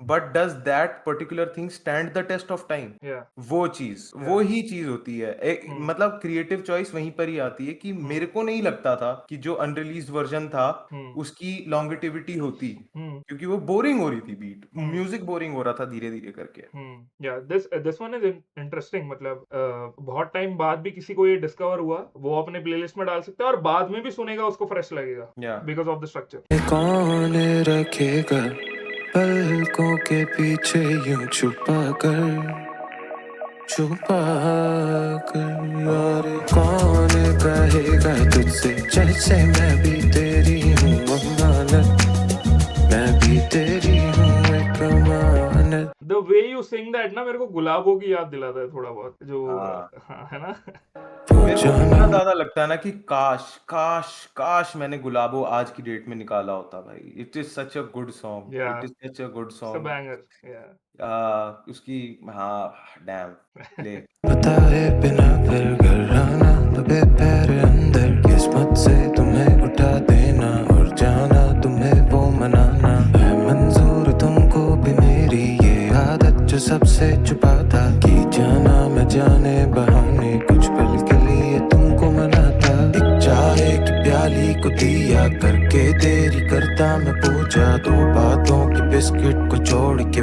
but does that particular thing stand the test of time, या वो चीज वो ही चीज होती है हम्म मतलब क्रिएटिव चॉइस वहीं पर ही आती है कि मेरे को नहीं लगता था कि जो अनरिलीज्ड वर्जन था हम्म उसकी लॉन्गेटिविटी होती, हम्म क्योंकि वो बोरिंग हो रही थी, बीट हम्म म्यूजिक बोरिंग हो रहा था धीरे धीरे करके। या दिस वन इज इंटरेस्टिंग, मतलब बहुत टाइम बाद भी किसी को ये डिस्कवर हुआ, वो अपने प्लेलिस्ट में डाल सकता है और बाद में भी सुनेगा, उसको फ्रेश लगेगा या बिकॉज ऑफ द स्ट्रक्चर। ये कौन रखेगा पलकों के पीछे यूं छुपा कर और कौन कहेगा तुझसे जैसे मैं भी तेरी हूँ अमानत, मैं भी तेरी हूँ एक अमानत। The way you sing that ना मेरे को गुलाबों की याद दिलाता है थोड़ा बहुत, जो हाँ, हाँ, है ना। वो मेरे को जाना इतना ज्यादा लगता है ना कि काश काश काश मैंने गुलाबो आज की डेट में निकाला होता भाई। It is such a good song, या it is such a good it's a song. Banger. या उसकी, हाँ, डैम, प्ले। बताए बिना फिर घर आना दबे पैर अंदर, किस्मत से तुम्हें उठा देना और जाना तुम्हें वो मनाना है मंजूर तुमको भी मेरी ये आदत जो सबसे छुपाता कि जाना मैं जाने बहाने कुछ पल के लिए तुमको मनाता। एक चाय की प्याली को दिया करके देरी करता मैं पूछा, दो बातों की बिस्किट को छोड़ के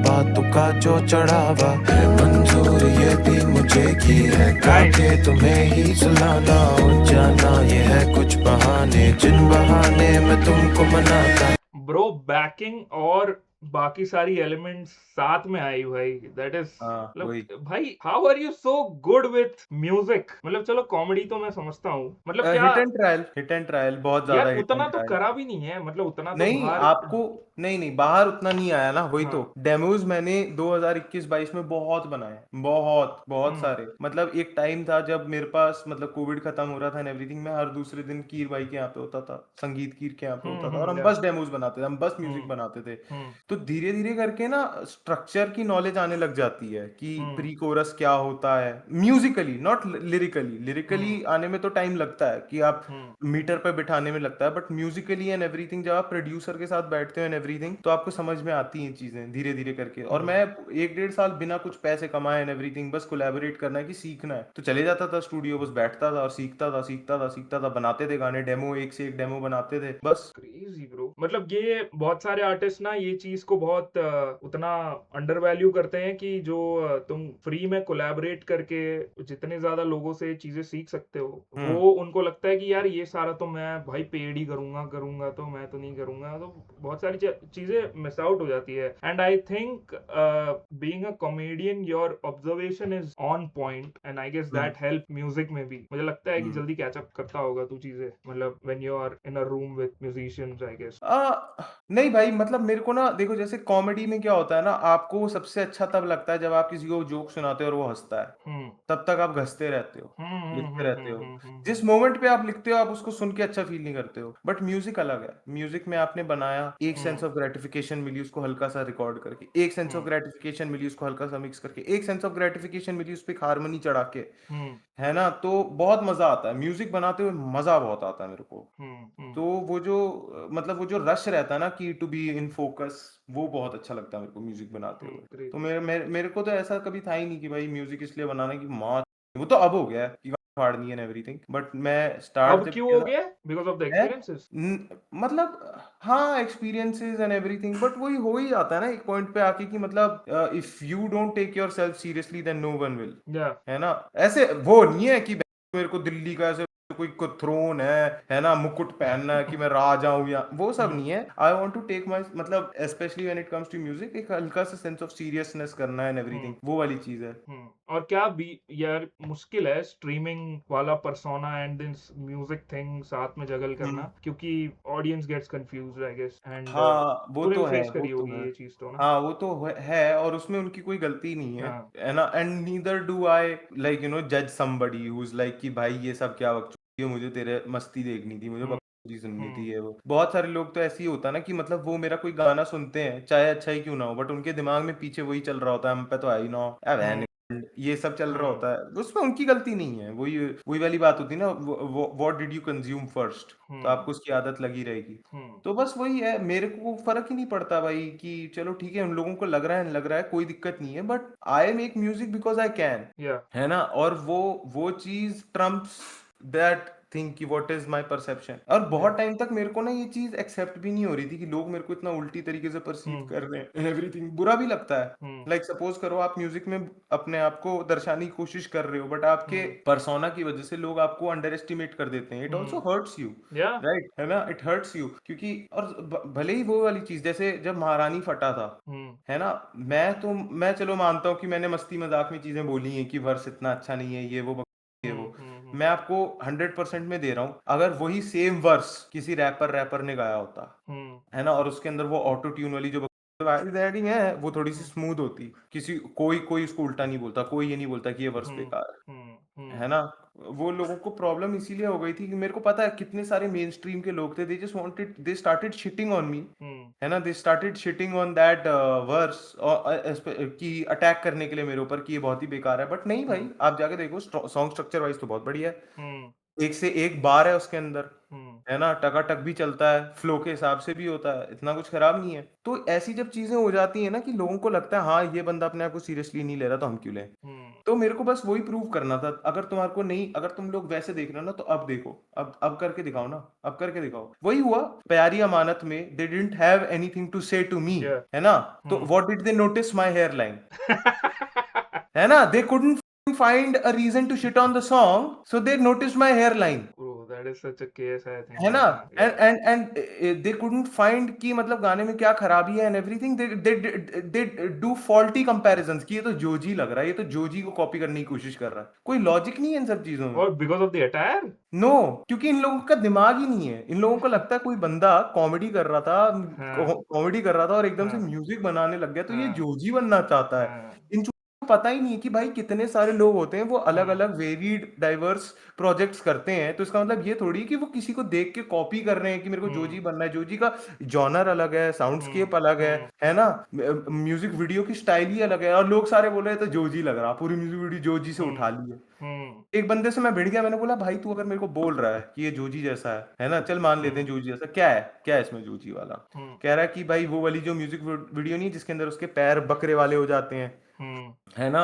बातों का जो चढ़ावा है मंजूर ये भी मुझे की है काके तुम्हें ही सुलाना और जाना ये है कुछ बहाने जिन बहाने मैं तुमको मनाता। ब्रो बैकिंग और बाकी सारी एलिमेंट्स साथ में आई भाई, दैट इज हाँ, वही। मतलब भाई how are you so good with music. मतलब चलो कॉमेडी तो मैं समझता हूँ, मतलब क्या हिट एंड ट्रायल, बहुत ज्यादा यार हिट उतना एंड तो ट्रायल। करा भी नहीं है, मतलब उतना तो नहीं बाहर। आपको, नहीं नहीं, बाहर उतना नहीं आया ना, वही तो। हाँ डेमोज मैंने 2021-22 में बहुत बनाए, बहुत बहुत हम्म सारे। मतलब एक टाइम था जब मेरे पास, मतलब कोविड खत्म हो रहा था एंड एवरीथिंग, मैं हर दूसरे दिन कीर भाई के यहाँ पे होता था, संगीत कीर के यहाँ पे होता था, और हम या बस डेमोज बनाते थे, हम बस म्यूजिक हम्म बनाते थे। हम्म तो धीरे धीरे करके ना स्ट्रक्चर की नॉलेज आने लग जाती है कि हम्म प्री कोरस क्या होता है म्यूजिकली, नॉट लिरिकली। लिरिकली हम्म आने में तो टाइम लगता है कि आप हम्म मीटर पे बिठाने में लगता है, बट म्यूजिकली एंड एवरीथिंग जब आप प्रोड्यूसर के साथ बैठते हो एंड एवरीथिंग, तो आपको समझ में आती हैं चीजें धीरे धीरे करके। और मैं 1-1.5 साल बिना कुछ पैसे कमाए एंड एवरीथिंग, बस कोलैबोरेट करना है कि सीखना है, तो चले जाता था स्टूडियो, बस बैठता था और सीखता था, बनाते थे गाने, डेमो, एक से एक डेमो बनाते थे बस। Crazy bro. मतलब ये बहुत सारे आर्टिस्ट ना ये चीज को बहुत उतना अंडर वैल्यू करते हैं कि जो तुम फ्री में कोलैबोरेट करके जितने ज्यादा लोगों से चीजें सीख सकते हो, हम्म। वो उनको लगता है कि यार ये सारा तो मैं भाई पेड ही करूंगा तो मैं तो नहीं करूंगा, तो बहुत सारी चीजें मिस आउट हो जाती है। And I think being a comedian your observation is on point and I guess hmm. That help music में भी। मुझे लगता है कि हम्म। जल्दी कैचअप करता होगा तू चीजें, मतलब when you are in a room with musicians I guess. नहीं भाई, मतलब मेरे को ना, देखो जैसे कॉमेडी में क्या होता है ना, आपको सबसे अच्छा तब लगता है जब आप किसी को जोक सुनाते हो और वो हंसता है, हम्म तब तक आप घसते रहते हो, लिखते रहते हो। जिस हम्म मोमेंट पे आप लिखते हो आप उसको सुन के अच्छा फील नहीं करते हो, बट म्यूजिक अलग है। म्यूजिक में आपने बनाया, एक सेंस ऑफ ग्रेटिफिकेशन मिली उसको हल्का सा रिकॉर्ड करके, एक सेंस ऑफ हम्म ग्रेटिफिकेशन मिली उसको हल्का सा मिक्स करके, एक सेंस ऑफ ग्रेटिफिकेशन मिली उस पे एक हारमोनी चढ़ा के, हम्म है ना, तो बहुत मजा आता है म्यूजिक बनाते हुए, मजा बहुत आता है मेरे को। हम्म तो वो जो मतलब वो जो रश रहता है ना कि टू बी इन फोकस, वो बहुत अच्छा लगता है मेरे को म्यूजिक बनाते हुए। तो क्रेजी। मेरे को तो ऐसा कभी था ही नहीं कि भाई म्यूजिक इसलिए बनाना है कि माँ, वो तो अब हो गया है कि गाना फाड़नी है एवरीथिंग, बट मैं स्टार्ट अब जब क्यों किया हो था, गया? बिकॉज ऑफ द है एक्सपीरियंसेस। मतलब, हाँ, एक्सपीरियंसेस एंड एवरीथिंग, बट वही हो ही जाता है ना एक पॉइंट पे आके कि मतलब if you don't take yourself seriously then no one will, या है ना। ऐसे वो नहीं है कि मेरे को दिल्ली का ऐसे कोई को थ्रोन है ना, मुकुट पहनना है कि मैं राजा हूँ, या वो सब नहीं है। I want to take my, मतलब specially when it comes to music, एक हल्का सा सेंस ऑफ सीरियसनेस करना है एंड एवरीथिंग, वो वाली चीज है। और क्या भी यार मुश्किल है स्ट्रीमिंग वाला persona and this music thing साथ में जगल करना, हम्म। क्योंकि audience gets confused I guess, and हाँ, वो तूने भी तो है, फेस वो करी तो होगी है। ये चीज तो ना। हाँ, वो तो है, और उसमें उनकी कोई गलती नहीं हाँ है ना। And neither do I like जज समबडी हु इज लाइक कि भाई ये सब क्या बकचोदी है, मुझे तेरे मस्ती देखनी थी, मुझे हम्म बकचोदी सुननी थी, हम्म ये वो बहुत सारे लोग तो ऐसे ही होता है ना कि मतलब वो मेरा कोई गाना सुनते हैं चाहे अच्छा ही क्यों ना हो, बट उनके दिमाग में पीछे वही चल रहा होता है, हम पे तो है ही ना, अब है हम्म नहीं, ये सब चल रहा हम्म होता है, उसमें उनकी गलती नहीं है। वही वही वाली बात होती है ना, what did you consume first, तो हम्म आपको उसकी आदत लगी रहेगी। हम्म तो बस वही है, मेरे को फर्क ही नहीं पड़ता भाई कि चलो ठीक है, उन लोगों को लग रहा है, लग रहा है, कोई दिक्कत नहीं है, but I make music because I can, या है ना। और वो चीज ट्रम्प्स दैट थिंक कि व्हाट इज माय परसेप्शन। और या बहुत टाइम तक मेरे को ना ये चीज एक्सेप्ट भी नहीं हो रही थी कि लोग मेरे को इतना उल्टी तरीके से परसीव हम्म कर रहे हैं, एवरीथिंग बुरा भी लगता है। हम्म लाइक सपोज करो आप म्यूजिक में अपने आप को दर्शाने की कोशिश कर रहे हो, बट आपके हम्म परसोना की वजह से लोग आपको अंडर एस्टिमेट कर देते हैं, it also hmm hurts you, या राइट, है ना, इट हर्ट्स यू, क्योंकि और भले ही वो वाली चीज, जैसे जब महारानी फटा था, हम्म है ना, मैं चलो मानता हूँ कि मैंने मस्ती मजाक में चीजें बोली हैं कि वर्स इतना अच्छा नहीं है, ये वो, हम्म मैं आपको 100% में दे रहा हूँ, अगर वही सेम वर्स किसी रैपर ने गाया होता, हम्म है ना, और उसके अंदर वो ऑटो ट्यून वाली जो एडिटिंग है वो थोड़ी सी हम्म स्मूथ होती, किसी कोई कोई उसको उल्टा नहीं बोलता, कोई ये नहीं बोलता कि ये वर्स हम्म बेकार है हम्म ना। वो लोगों को प्रॉब्लम इसीलिए हो गई थी कि मेरे को पता है कितने सारे मेन स्ट्रीम के लोग थे, they just wanted, they started shitting on me, hmm है ना, they started shitting on that verse, कि अटैक करने के लिए मेरे ऊपर कि ये बहुत ही बेकार है, बट नहीं हम्म भाई, आप जाके देखो सॉन्ग स्ट्रक्चर वाइज तो बहुत बढ़िया है, हम्म एक से एक बार है उसके अंदर, हम्म है ना, टकाटक भी चलता है, फ्लो के हिसाब से भी होता है, इतना कुछ खराब नहीं है। तो ऐसी जब चीजें हो जाती है ना कि लोगों को लगता है हाँ ये बंदा अपने आप को सीरियसली नहीं ले रहा, तो हम क्यों लें। हम्म तो मेरे को बस वही प्रूव करना था, अगर तुम्हारे को नहीं, अगर तुम लोग वैसे देख रहे हो ना, तो अब देखो, अब करके दिखाओ ना, अब करके दिखाओ। वही हुआ प्यारी अमानत में, they didn't have anything to say to me, या है ना, तो hmm what did they notice, my hair line, है ना, they couldn't find a reason to shit on the song, so they noticed my hairline, Oh, that is such a case, I है think. ना, Yeah. And they couldn't find कि मतलब गाने में क्या खराबी है and everything, they do faulty comparisons कि ये तो जोजी लग रहा है, ये तो जोजी को कॉपी करने की कोशिश कर रहा है, कोई लॉजिक नहीं है इन सब चीजों में। Or because of the attire? No, क्योंकि इन लोगों का दिमाग ही नहीं है, इन लोगों को लगता है कोई बंदा कॉमेडी कर रहा था, हाँ कॉमेडी कर रहा था और एकदम से हाँ म्यूजिक बनाने लग गया, तो ये हाँ जोजी बनना चाहता है। हाँ इन चीजों को पता ही नहीं है कि भाई कितने सारे लोग होते हैं, वो अलग हम्म अलग वेरिड डाइवर्स प्रोजेक्ट्स करते हैं, तो इसका मतलब ये थोड़ी है कि वो किसी को देख के कॉपी कर रहे हैं कि मेरे को जोजी हम्म बनना है। जोजी का जॉनर अलग है, हम्म साउंडस्केप अलग है ना, म्यूजिक वीडियो की स्टाइल ही अलग है, और लोग सारे बोल रहे हैं तो जोजी लग रहा, पूरी म्यूजिक वीडियो जोजी से हम्म उठा ली है। हम्म एक बंदे से मैं भिड़ गया, मैंने बोला भाई तू अगर मेरे को बोल रहा है कि ये जूजी जैसा है ना, चल मान लेते हैं हम्म जूजी जैसा, क्या है इसमें जूजी वाला। हम्म कह रहा है कि भाई वो वाली जो म्यूजिक वीडियो नहीं है जिसके अंदर उसके पैर बकरे वाले हो जाते हैं, हम्म है ना,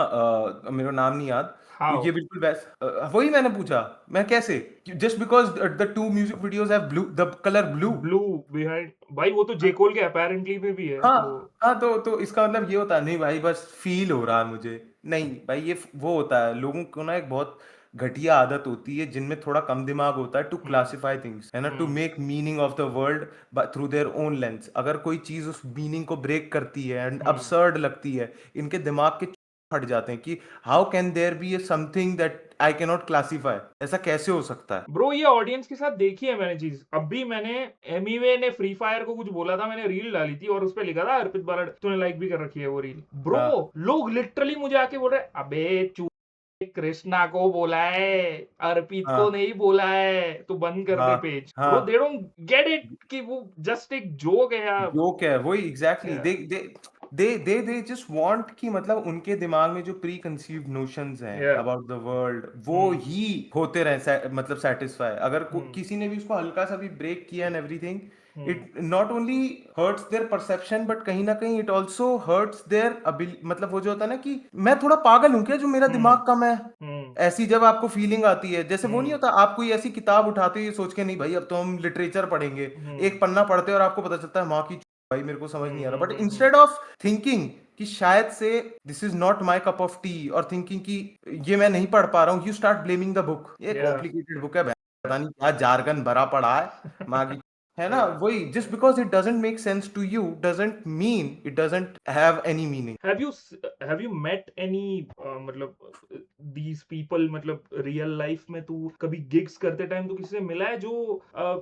मेरा नाम नहीं याद, ये How? बिल्कुल वही मैंने पूछा, मैं कैसे, just because the two music videos have blue, the colour blue. Blue behind भाई वो तो जेकोल के apparently में भी है तो हाँ हाँ, तो इसका मतलब ये होता है नहीं भाई बस फील हो रहा है मुझे, नहीं भाई ये वो होता है, लोगों को ना एक बहुत घटिया आदत होती है जिनमें थोड़ा कम दिमाग होता है, टू हम्म क्लासिफाई थिंग्स, है ना, to hmm make meaning of the world through their own lens. अगर कोई चीज उस मीनिंग को ब्रेक करती है एंड हम्म absurd लगती है, इनके दिमाग के फट जाते हैं कि how can there be a something that I can not classify, ऐसा कैसे हो सकता है। ब्रो ये ऑडियंस के साथ देखी है मैंने चीज। अभी मैंने एमीवे ने फ्री फायर को कुछ बोला था, मैंने रील डाली थी और उस पे लिखा था अर्पित बालड़, तूने लाइक भी कर रखी है वो रील। हाँ ब्रो लोग लिटरली मुझे आके बोल रहे अबे कृष्णा को बोला है, अर्पित को हाँ नहीं बोला है, तो बंद कर दे हाँ पेज। ब्रो हाँ, दे डोंट गेट इट कि वो जस्ट एक जोक है यार। जोक है वही, एग्जैक्टली, Yeah. दे जस्ट वांट कि मतलब उनके दिमाग में जो प्री कंसीव्ड नोशंस हैं Yeah. अबाउट द वर्ल्ड वो हम्म ही होते रहे, मतलब सेटिस्फाई। अगर हम्म किसी ने भी उसको हल्का सा भी ब्रेक किया and everything, hmm it not only hurts their perception, but कहीं ना कहीं इट ऑल्सो हर्ट्स देयर मतलब वो जो होता है ना कि मैं थोड़ा पागल हूं क्या जो मेरा हम्म दिमाग कम है, हम्म ऐसी जब आपको फीलिंग आती है, जैसे वो नहीं हम्म होता, आप कोई ऐसी किताब उठाते हो ये सोच के नहीं भाई अब तो हम लिटरेचर पढ़ेंगे, हम्म एक पन्ना पढ़ते हो और आपको पता चलता है माँ की भाई मेरे को समझ नहीं आ रहा, but hmm instead of thinking कि शायद से this is not my cup of T, और थिंकिंग कि ये मैं नहीं पढ़ पा रहा हूँ, you start blaming the book, ये Yeah. कॉम्प्लिकेटेड बुक है, पता नहीं क्या जारगन भरा पड़ा है माँ की, है ना, Yeah. वही, just because it doesn't make sense to you doesn't mean it doesn't have any meaning. Have you met any मतलब these people मतलब रियल लाइफ में तू कभी गिग्स करते टाइम तो किसी से मिला है जो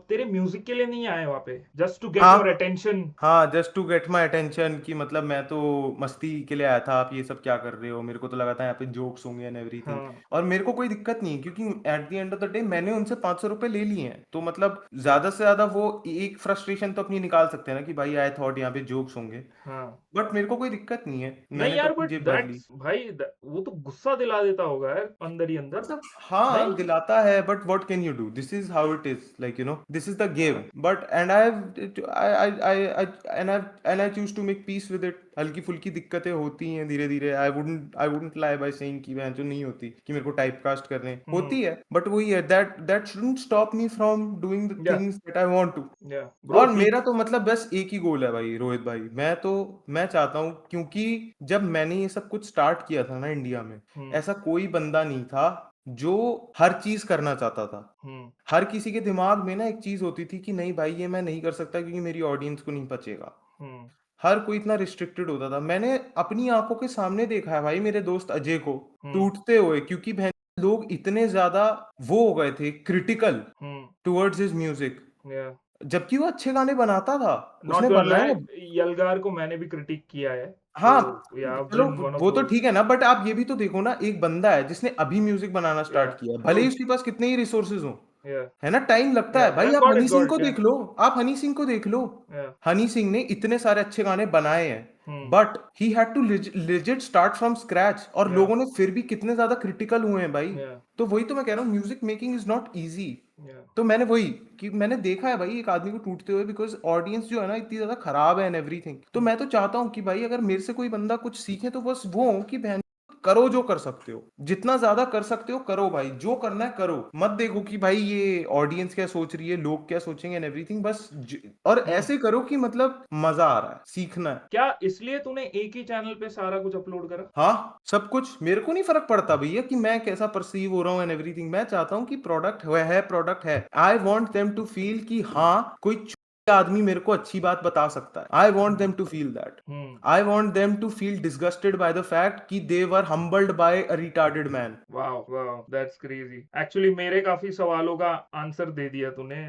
तेरे म्यूजिक के लिए नहीं आए वहां पे, जस्ट टू गेट योर हाँ अटेंशन? हाँ, just to get my attention कि मतलब मैं तो मस्ती के लिए आया था, आप ये सब क्या कर रहे हो, मेरे को तो लगा था यहाँ पे जोक्स होंगे एंड एवरीथिंग। हाँ और मेरे को कोई दिक्कत नहीं है क्योंकि at the end of the day मैंने उनसे 500 रुपए ले लिए हैं, तो मतलब ज्यादा से ज्यादा वो एक फ्रस्ट्रेशन तो अपनी निकाल सकते हैं ना कि भाई आई थॉट यहाँ पे जोक्स होंगे, हाँ बट मेरे को कोई दिक्कत नहीं है, नहीं मैंने तो यार, अपनी बट जेब भर ली। दैट्स भाई वो तो गुस्सा दिला देता होगा यार अंदर ही अंदर। मतलब हाँ नहीं दिलाता है, but what can you do, this is how it is, like you know this is the game, but and I choose to make peace with it. हल्की फुल्की दिक्कतें होती हैं धीरे धीरे, I wouldn't lie by saying कि वह जो नहीं होती, कि मेरे को टाइप कास्ट करने होती है, बट वही है, that shouldn't stop me from doing the या things that I want to. या ब्रो और ठीक। मेरा तो मतलब बस एक ही गोल है भाई रोहित भाई, मैं चाहता हूँ, क्योंकि जब मैंने ये सब कुछ स्टार्ट किया था ना इंडिया में, ऐसा कोई बंदा नहीं था जो हर चीज करना चाहता था। हर किसी के दिमाग में ना एक चीज होती थी कि नहीं भाई ये मैं नहीं कर सकता क्योंकि मेरी ऑडियंस को नहीं पचेगा। हर कोई इतना रिस्ट्रिक्टेड होता था। मैंने अपनी आंखों के सामने देखा है भाई मेरे दोस्त अजय को टूटते हुए, क्योंकि बहन लोग इतने ज्यादा वो हो गए थे क्रिटिकल टुवर्ड्स हिज म्यूजिक, या जबकि वो अच्छे गाने बनाता था, नॉट उसने गोना बनाए। लाई, यलगार को मैंने भी क्रिटिक किया है, हाँ तो या चलो बिन वन ऑफ वो तो दोस। ठीक है ना, बट आप ये भी तो देखो ना, एक बंदा है जिसने अभी म्यूजिक बनाना या स्टार्ट किया है, भले ट्रू। ही उसके पास कितने ही रिसोर्सेज हो, या है ना, टाइम लगता या है भाई। या आप got Honey it, Singh got को इट। या देख लो, आप हनी सिंह को देख लो। या हनी सिंह ने इतने सारे अच्छे गाने बनाए हैं, but he had to legit start from scratch, और या लोगों ने फिर भी कितने ज्यादा क्रिटिकल हुए हैं भाई। या तो वही तो मैं कह रहा हूँ, music making is not easy. या तो मैंने वही कि मैंने देखा है भाई एक आदमी को टूटते हुए, बिकॉज ऑडियंस जो है ना इतनी ज्यादा खराब है एंड एवरीथिंग। तो मैं तो चाहता हूँ कि भाई अगर मेरे से कोई बंदा कुछ सीखे तो बस वो हो कि बहन करो जो कर सकते हो, जितना ज्यादा कर सकते हो करो भाई, जो करना है करो, मत देखो कि भाई ये ऑडियंस क्या सोच रही है, लोग क्या सोचेंगे एंड एवरीथिंग, बस और ऐसे करो कि मतलब मजा आ रहा है, सीखना है। क्या इसलिए तूने एक ही चैनल पे सारा कुछ अपलोड करा? हाँ सब कुछ, मेरे को नहीं फर्क पड़ता भैया कि मैं कैसा परसीव हो रहा हूँ एंड एवरीथिंग। मैं चाहता हूँ कि प्रोडक्ट है प्रोडक्ट है, I want them to feel कि हाँ कोई आदमी मेरे को अच्छी बात बता सकता है। I want them to feel that, I want them to feel disgusted by the fact कि they were humbled by a retarded man. Wow wow, that's crazy. Actually मेरे काफी सवालों का आंसर दे दिया तूने।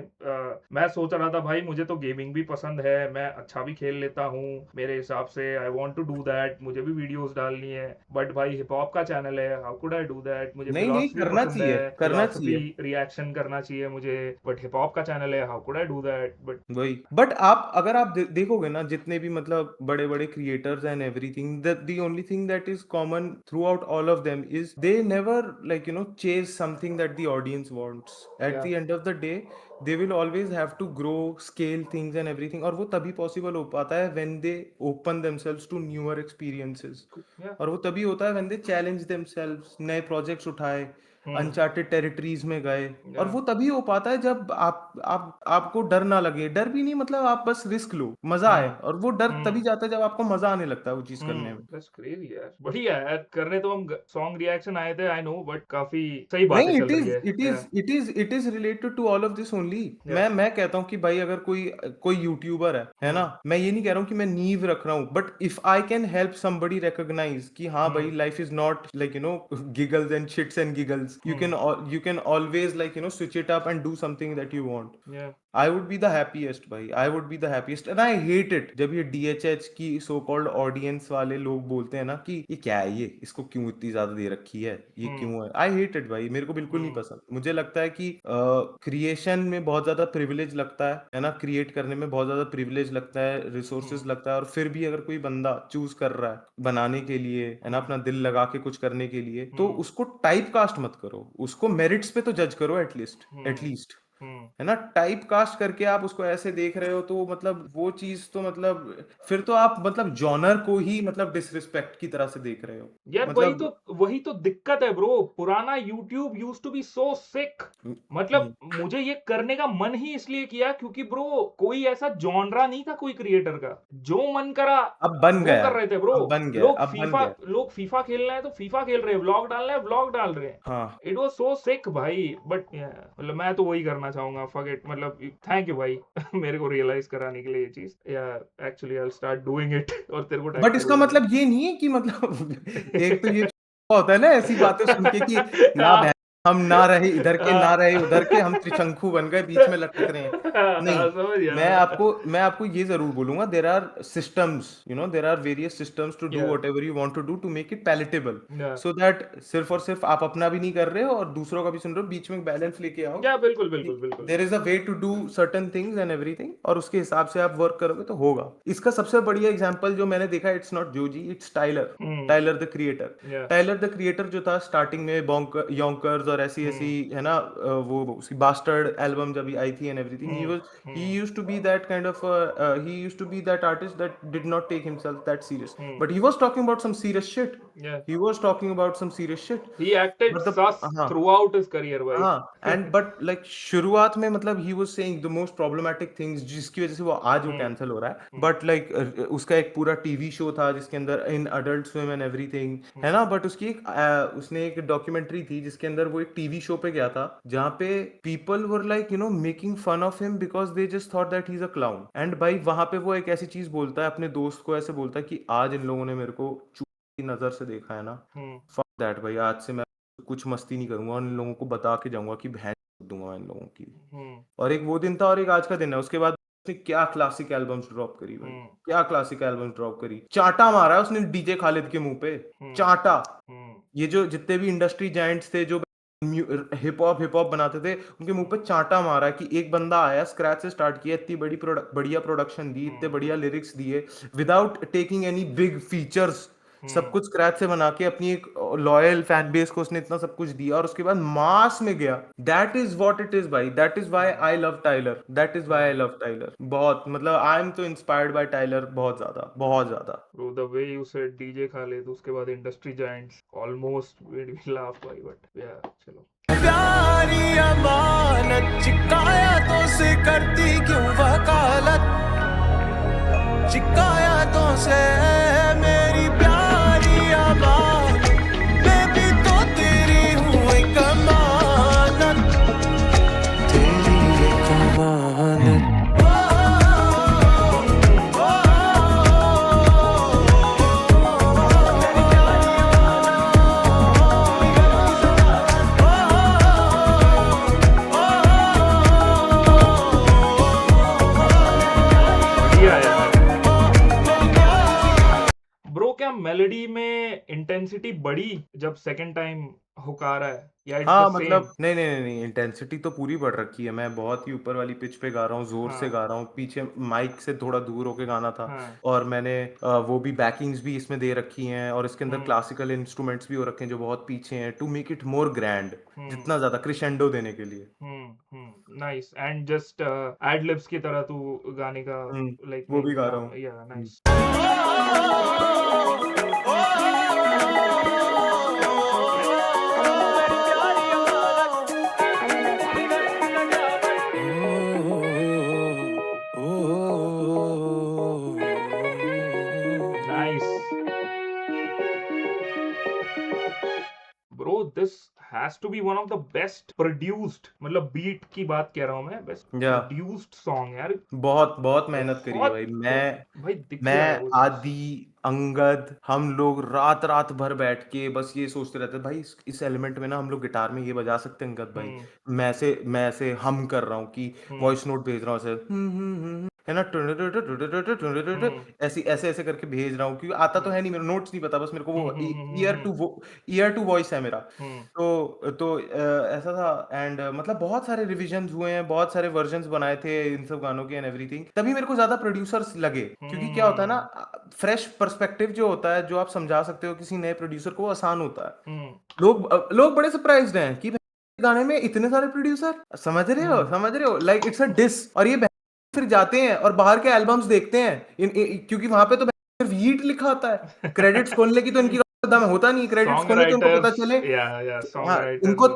मैं सोच रहा था भाई मुझे तो गेमिंग भी पसंद है, मैं अच्छा भी खेल लेता हूँ मेरे हिसाब से, I want to do that, मुझे भी वीडियोस डालनी है, बट भाई हिप हॉप का चैनल है, how could I do that? मुझे नहीं नहीं फिलोसफी करना पसंद चाहिए, है, करना फिलोसफी चाहिए। रिएक्शन करना चाहिए मुझे, बट हिप हॉप का चैनल है, how could I do that? But वही, बट आप अगर आप देखोगे ना जितने भी मतलब बड़े बड़े creators and everything, the only thing that is common throughout all of them is they never like you know chase something that the audience wants. At the या end of the day they will always have to grow, scale things and everything, और वो तभी possible हो पाता है when they open themselves to newer experiences. या और वो तभी होता है व्हेन दे चैलेंज देमसेल्व्स, नए प्रोजेक्ट्स उठाए, अनचार्टेड टेरिटरीज में गए। और या वो तभी हो पाता है जब आपको डर ना लगे, डर भी नहीं, मतलब आप बस रिस्क लो, मजा आए, और वो डर तभी जाता है जब आपको मजा आने लगता है वो चीज करने में। दैट्स क्रेजी यार, बढ़िया यार। करने तो हम सॉन्ग रिएक्शन आए थे, आई नो, बट काफी सही बातें नहीं, चल रही है। या it is related to all of this only. या मैं कहता हूँ कि भाई अगर कोई कोई यूट्यूबर है ना, मैं ये नहीं कह रहा हूँ कि मैं नींव रख रहा हूँ, but if I can help somebody recognise कि हाँ भाई life is not like you know giggles and shits and giggles, you can always like you know switch it up and do something that you want. Yeah I would be the happiest भाई, I would be the happiest, and I hate it जब ये DHH की so called audience वाले लोग बोलते हैं ना कि ये क्या है, ये इसको क्यों इतनी ज्यादा दे रखी है, ये क्यों है। आई हेट इट भाई, मेरे को बिल्कुल नहीं पसंद। मुझे लगता है कि क्रिएशन में बहुत ज्यादा प्रिविलेज लगता है ना, क्रिएट करने में बहुत ज्यादा प्रिविलेज लगता है, रिसोर्सेज लगता है, और फिर भी अगर कोई बंदा चूज कर रहा है बनाने के लिए, है ना, अपना दिल लगा के कुछ करने के लिए, तो उसको टाइप कास्ट मत करो, उसको मेरिट्स पे तो जज करो एटलीस्ट, एटलीस्ट, है ना। टाइप कास्ट करके आप उसको ऐसे देख रहे हो तो मतलब वो चीज तो मतलब फिर तो आप मतलब जॉनर को ही मतलब डिसरिस्पेक्ट की तरह से देख रहे हो, यार मतलब। वही तो दिक्कत है ब्रो। पुराना यूट्यूब यूज्ड टू बी सो सिक। मतलब मुझे ये करने का मन ही इसलिए किया क्योंकि ब्रो कोई ऐसा जॉनरा नहीं था कोई क्रिएटर का, जो मन करा अब बन वो गया, कर रहे थे ब्रो। अब बन गया, अब बन गया। लोग फीफा खेल रहे हैं तो फीफा खेल रहे हैं, व्लॉग डाल रहे हैं व्लॉग डाल रहे हैं। हाँ इट वाज सो सिक भाई, बट मतलब मैं तो वही करना चाहूंगा, फक इट। मतलब थैंक यू भाई मेरे को रियलाइज कराने के लिए ये चीज। या actually I will start doing it और तेरे को टैग बट इसका करूंगा। मतलब ये नहीं है कि मतलब एक तो ये होता है ना ऐसी बातें सुन के कि ना हाँ हम ना रहे इधर के, ना रहे उधर के, हम त्रिशंकु बन गए, बीच में लटक रहे हैं। नहीं, समझ गया मैं आपको ये ज़रूर बोलूँगा, there are systems, there are various systems to do Yeah. Whatever you want to do to make it palatable, Yeah. So that सिर्फ और सिर्फ आप अपना भी नहीं कर रहे हो और दूसरों का भी सुन रहे हो, बीच में बैलेंस लेके आओ। Yeah, बिल्कुल बिल्कुल बिल्कुल there is a way to do certain things and everything, और उसके हिसाब से आप वर्क करोगे तो होगा। इसका सबसे बढ़िया एग्जांपल जो मैंने देखा, it's not Joji, it's Tyler, Tyler the creator. Yeah. Tyler the creator जो था स्टार्टिंग में योंकर्स और ऐसी ऐसी है ना, वो उसकी बास्टर्ड एल्बम जब आई थी and everything, he used to be that kind of he used to be that artist that did not take himself that serious, but he was talking about some serious shit. Yeah. He was talking about some serious shit. He acted But sus हाँ throughout his career, भाई. हाँ, and but like शुरुआत में मतलब he was saying the most problematic things, जिसकी वजह से वो आज वो कैंसिल हो रहा है, बट लाइक उसका एक पूरा टीवी शो था जिसके अंदर in adult swim and everything है ना, बट उसने एक डॉक्यूमेंट्री थी जिसके अंदर वो एक टीवी शो पे गया था जहाँ पे people were like making fun of him because they just thought that he is a clown, and भाई वहां पे वो एक ऐसी चीज बोलता है अपने दोस्त को, ऐसे बोलता है कि आज इन लोगों ने मेरे को चूती की नजर से देखा है ना, फक दैट भाई, आज से मैं कुछ मस्ती नहीं करूंगा और इन लोगों को बता के जाऊंगा कि बहन दूंगा मैं इन लोगों की। और एक वो दिन था और एक आज का दिन है। उसके बाद उसने क्या क्लासिक एल्बम्स ड्रॉप करी भाई, क्या क्लासिक एल्बम्स ड्रॉप करी, चाटा मारा है उसने डीजे खालिद के मुंह पे, चाटा। ये जो जितने भी इंडस्ट्री जायंट्स थे जो हिप हॉप बनाते थे, उनके मुंह पे चाटा मारा कि एक बंदा आया स्क्रैच से स्टार्ट किया, इतनी बढ़िया प्रोडक्शन दी, इतने बढ़िया लिरिक्स दिए without taking any big features, सब कुछ स्क्रैच से बना के अपनी एक लॉयल फैन बेस को उसने इतना सब कुछ दिया और उसके बाद मास में गया। That is what it is भाई, that is why I love Tyler, that is why I love Tyler. बहुत मतलब I am too inspired by Tyler, बहुत ज्यादा बहुत ज्यादा। Bro, the way you said DJ Khaled, उसके बाद industry giants almost made me laugh भाई, but yeah, चलो। प्यारी अमानत शिकायतों से करती क्यों वकालत, शिकायतों से मेरी प्यारी अमानत, मैं भी तो तेरी हूँ एक अमानत, तेरी एक अमानत। ब्रो, क्या मेलोडी में इंटेंसिटी बढ़ी जब सेकंड टाइम हुक आ रहा है, या इट्स हाँ द मतलब सेम? नहीं, इंटेंसिटी तो पूरी बढ़ रखी है। मैं बहुत ही ऊपर वाली पिच पे गा रहा हूँ, जोर से गा रहा हूँ, पीछे माइक से थोड़ा दूर होके गाना था। और मैंने वो भी बैकिंग्स भी इसमें दे रखी हैं और इसके अंदर क्लासिकल इंस्ट्रूमेंट्स भी हो रखे हैं जो बहुत पीछे हैं, to make it more grand, जितना ज्यादा क्रिशेंडो देने के लिए। Nice, and just ad libs की तरह तू गाने का लाइक वो भी गा रहा हूँ। या nice. Bro, this has to be one of the best produced, मतलब बीट की बात कह रहा हूँ मैं, बेस्ट प्रोड्यूस्ड सॉन्ग यार। बहुत मेहनत करी है भाई। भाई दिख मैं रहा है वो आदि अंगद हम लोग रात भर बैठ के बस ये सोचते रहते भाई इस एलिमेंट में ना हम लोग गिटार में ये बजा सकते हैं अंगद भाई। मैं ऐसे हम कर रहा हूँ कि वॉइस नोट भेज रहा हूँ ऐसे है ना, ऐसे ऐसे ऐसे करके भेज रहा हूँ क्योंकि आता तो है नहीं, मेरे नोट्स नहीं पता, बस मेरे को वो ईयर टू वॉइस है मेरा। तो ऐसा था एंड मतलब बहुत सारे रिविजन्स हुए हैं, बहुत सारे वर्जन्स बनाए थे इन सब गानों के एंड एवरीथिंग, तभी मेरे को ज्यादा प्रोड्यूसर्स लगे क्योंकि क्या होता है ना, फ्रेश पर्सपेक्टिव जो होता है जो आप समझा सकते हो किसी नए प्रोड्यूसर को, आसान होता है। लोग बड़े सरप्राइज्ड हैं कि गाने में इतने सारे प्रोड्यूसर, समझ रहे हो लाइक इट्स अ डिस। और ये फिर जाते हैं और बाहर के एल्बम्स देखते हैं क्योंकि वहां पे तो सिर्फ हीट लिखा होता है, क्रेडिट्स खोलने की तो इनकी दम होता नहीं, क्रेडिट्स खोलने तो इनको पता चले, इनको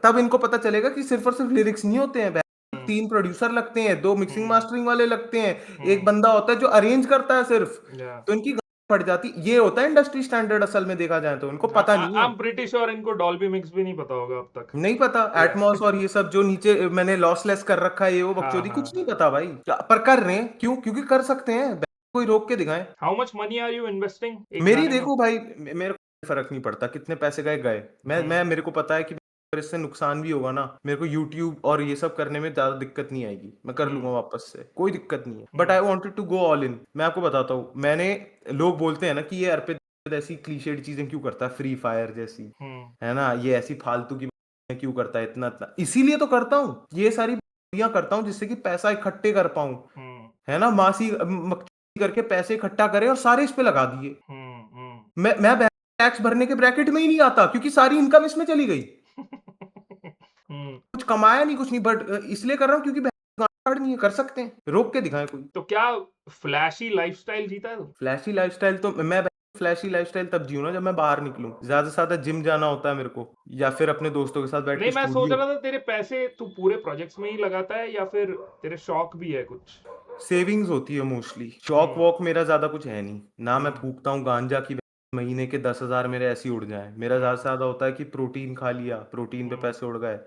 तब इनको पता चलेगा कि सिर्फ और सिर्फ लिरिक्स नहीं होते हैं, 3 प्रोड्यूसर लगते हैं, 2 मिक्सिंग मास्टरिंग वाले लगते हैं, एक बंदा होता है जो अरेंज करता है सिर्फ, तो इनकी पड़ जाती। ये होता है इंडस्ट्री स्टैंडर्ड असल में देखा जाए तो, इनको पता नहीं है। आई एम प्रीटी श्योर इनको डॉल्बी मिक्स भी नहीं पता होगा अब तक, नहीं पता एटमॉस और ये सब जो नीचे मैंने लॉसलेस कर रखा है ये वो बकचोदी कुछ नहीं पता भाई, पर कर रहे हैं क्यों? क्योंकि कर सकते हैं, कोई रोक के दिखाएं। How much money are you investing? मेरी देखो भाई, मेरे को फर्क नहीं पड़ता कितने पैसे गए। मैं मेरे को पता है कि अगर इससे नुकसान भी होगा ना, मेरे को यूट्यूब और ये सब करने में ज्यादा दिक्कत नहीं आएगी, मैं कर लूंगा वापस से, कोई दिक्कत नहीं है। But I wanted to go all in. मैं आपको बताता हूँ, मैंने, लोग बोलते हैं ना कि ये अर्पित ऐसी क्लीशेड चीजें क्यों करता है, फ्री फायर जैसी, है ना, ये ऐसी फालतू की बातें क्यों करता है इतना इतना, इसीलिए तो करता हूँ ये सारी बातें करता हूँ, जिससे कि पैसा इकट्ठे कर पाऊं, है ना, मासी मक्खी करके पैसे इकट्ठा करे और सारे इस पे लगा दिए। मैं टैक्स भरने के ब्रैकेट में ही नहीं आता, क्योंकि सारी इनकम इसमें चली गई, कुछ कमाया नहीं, कुछ नहीं, बट इसलिए कर रहा हूँ क्योंकि गाड़ी नहीं है, कर सकते हैं, रोक के दिखाएं कोई। तो क्या फ्लैशी लाइफस्टाइल जीता है तू? फ्लैशी लाइफस्टाइल तो मैं फ्लैशी लाइफस्टाइल तब जीऊँ ना जब मैं बाहर निकलूं, ज्यादा से ज्यादा जिम जाना होता है मेरे को, या फिर अपने दोस्तों के साथ बैठ नहीं, के मैं सोच स्टूडियो। रहा था तेरे पैसे तू पूरे प्रोजेक्ट्स में ही लगाता है या फिर तेरे शौक भी है कुछ? सेविंग्स होती है मोस्टली, शौक वॉक मेरा ज्यादा कुछ है नहीं ना, मैं हम्म। फूकता हूँ गांजा की, महीने के 10,000 मेरे ऐसे ही उड़ जाए। मेरा ज्यादा से ज्यादा होता है कि प्रोटीन खा लिया, प्रोटीन पे पैसे उड़ गए,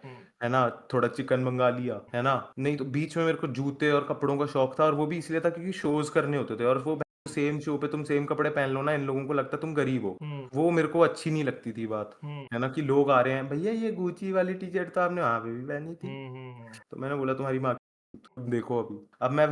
है ना, थोड़ा चिकन मंगा लिया, है ना। नहीं तो बीच में मेरे को जूते और कपड़ों का शौक था, और वो भी इसलिए था क्योंकि शोज करने होते थे, और वो सेम शो पे तुम सेम कपड़े पहन लो ना, इन लोगों को लगता तुम गरीब हो, वो मेरे को अच्छी नहीं लगती थी बात, है ना, कि लोग आ रहे हैं, भैया ये गुची वाली टी शर्ट तो आपने वहां पे भी पहनी थी, तो मैंने बोला तुम्हारी माँ तुम देखो अभी, अब मैं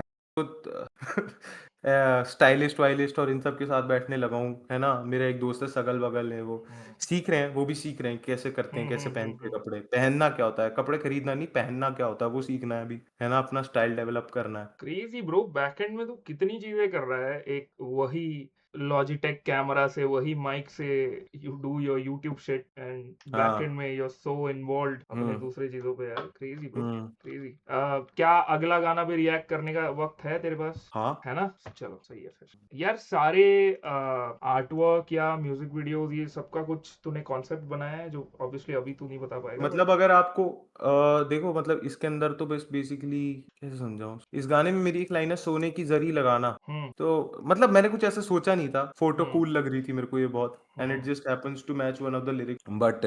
स्टाइलिस्ट वाइलिस्ट और इन सब के साथ बैठने लगा हूँ, है ना। मेरा एक दोस्त है सगल बगल है, वो सीख रहे हैं, वो भी सीख रहे हैं कैसे करते हैं, कैसे पहनते हैं कपड़े, पहनना क्या होता है, कपड़े खरीदना नहीं, पहनना क्या होता है वो सीखना है अभी, है ना, अपना स्टाइल डेवलप करना है। क्रेजी ब्रो, बैकएंड में तू कितनी चीजें कर रहा है, एक वही लॉजिटेक कैमरा से, वही माइक से you do your YouTube shit, and हाँ। बैकएंड में यू आर सो इन्वॉल्व्ड अपने हम्म। दूसरी चीजों पे। यार क्रेजी ब्रो, हम्म। क्रेजी। क्या अगला गाना भी रिएक्ट करने का वक्त है तेरे पास? हाँ। है ना, चलो सही है फिर। यार सारे आर्ट वर्क या म्यूजिक वीडियोस ये सबका कुछ तूने कॉन्सेप्ट बनाया है जो ऑब्वियसली अभी तू नहीं बता पाएगा, मतलब अगर आपको देखो, मतलब इसके अंदर तो बस बेसिकली कैसे समझाऊं, इस गाने में मेरी एक लाइन है, सोने की जरी लगाना, तो मतलब मैंने कुछ ऐसा सोचा नहीं था, फोटो कूल लग रही थी मेरे को ये बहुत, and it just happens to match one of the lyrics, but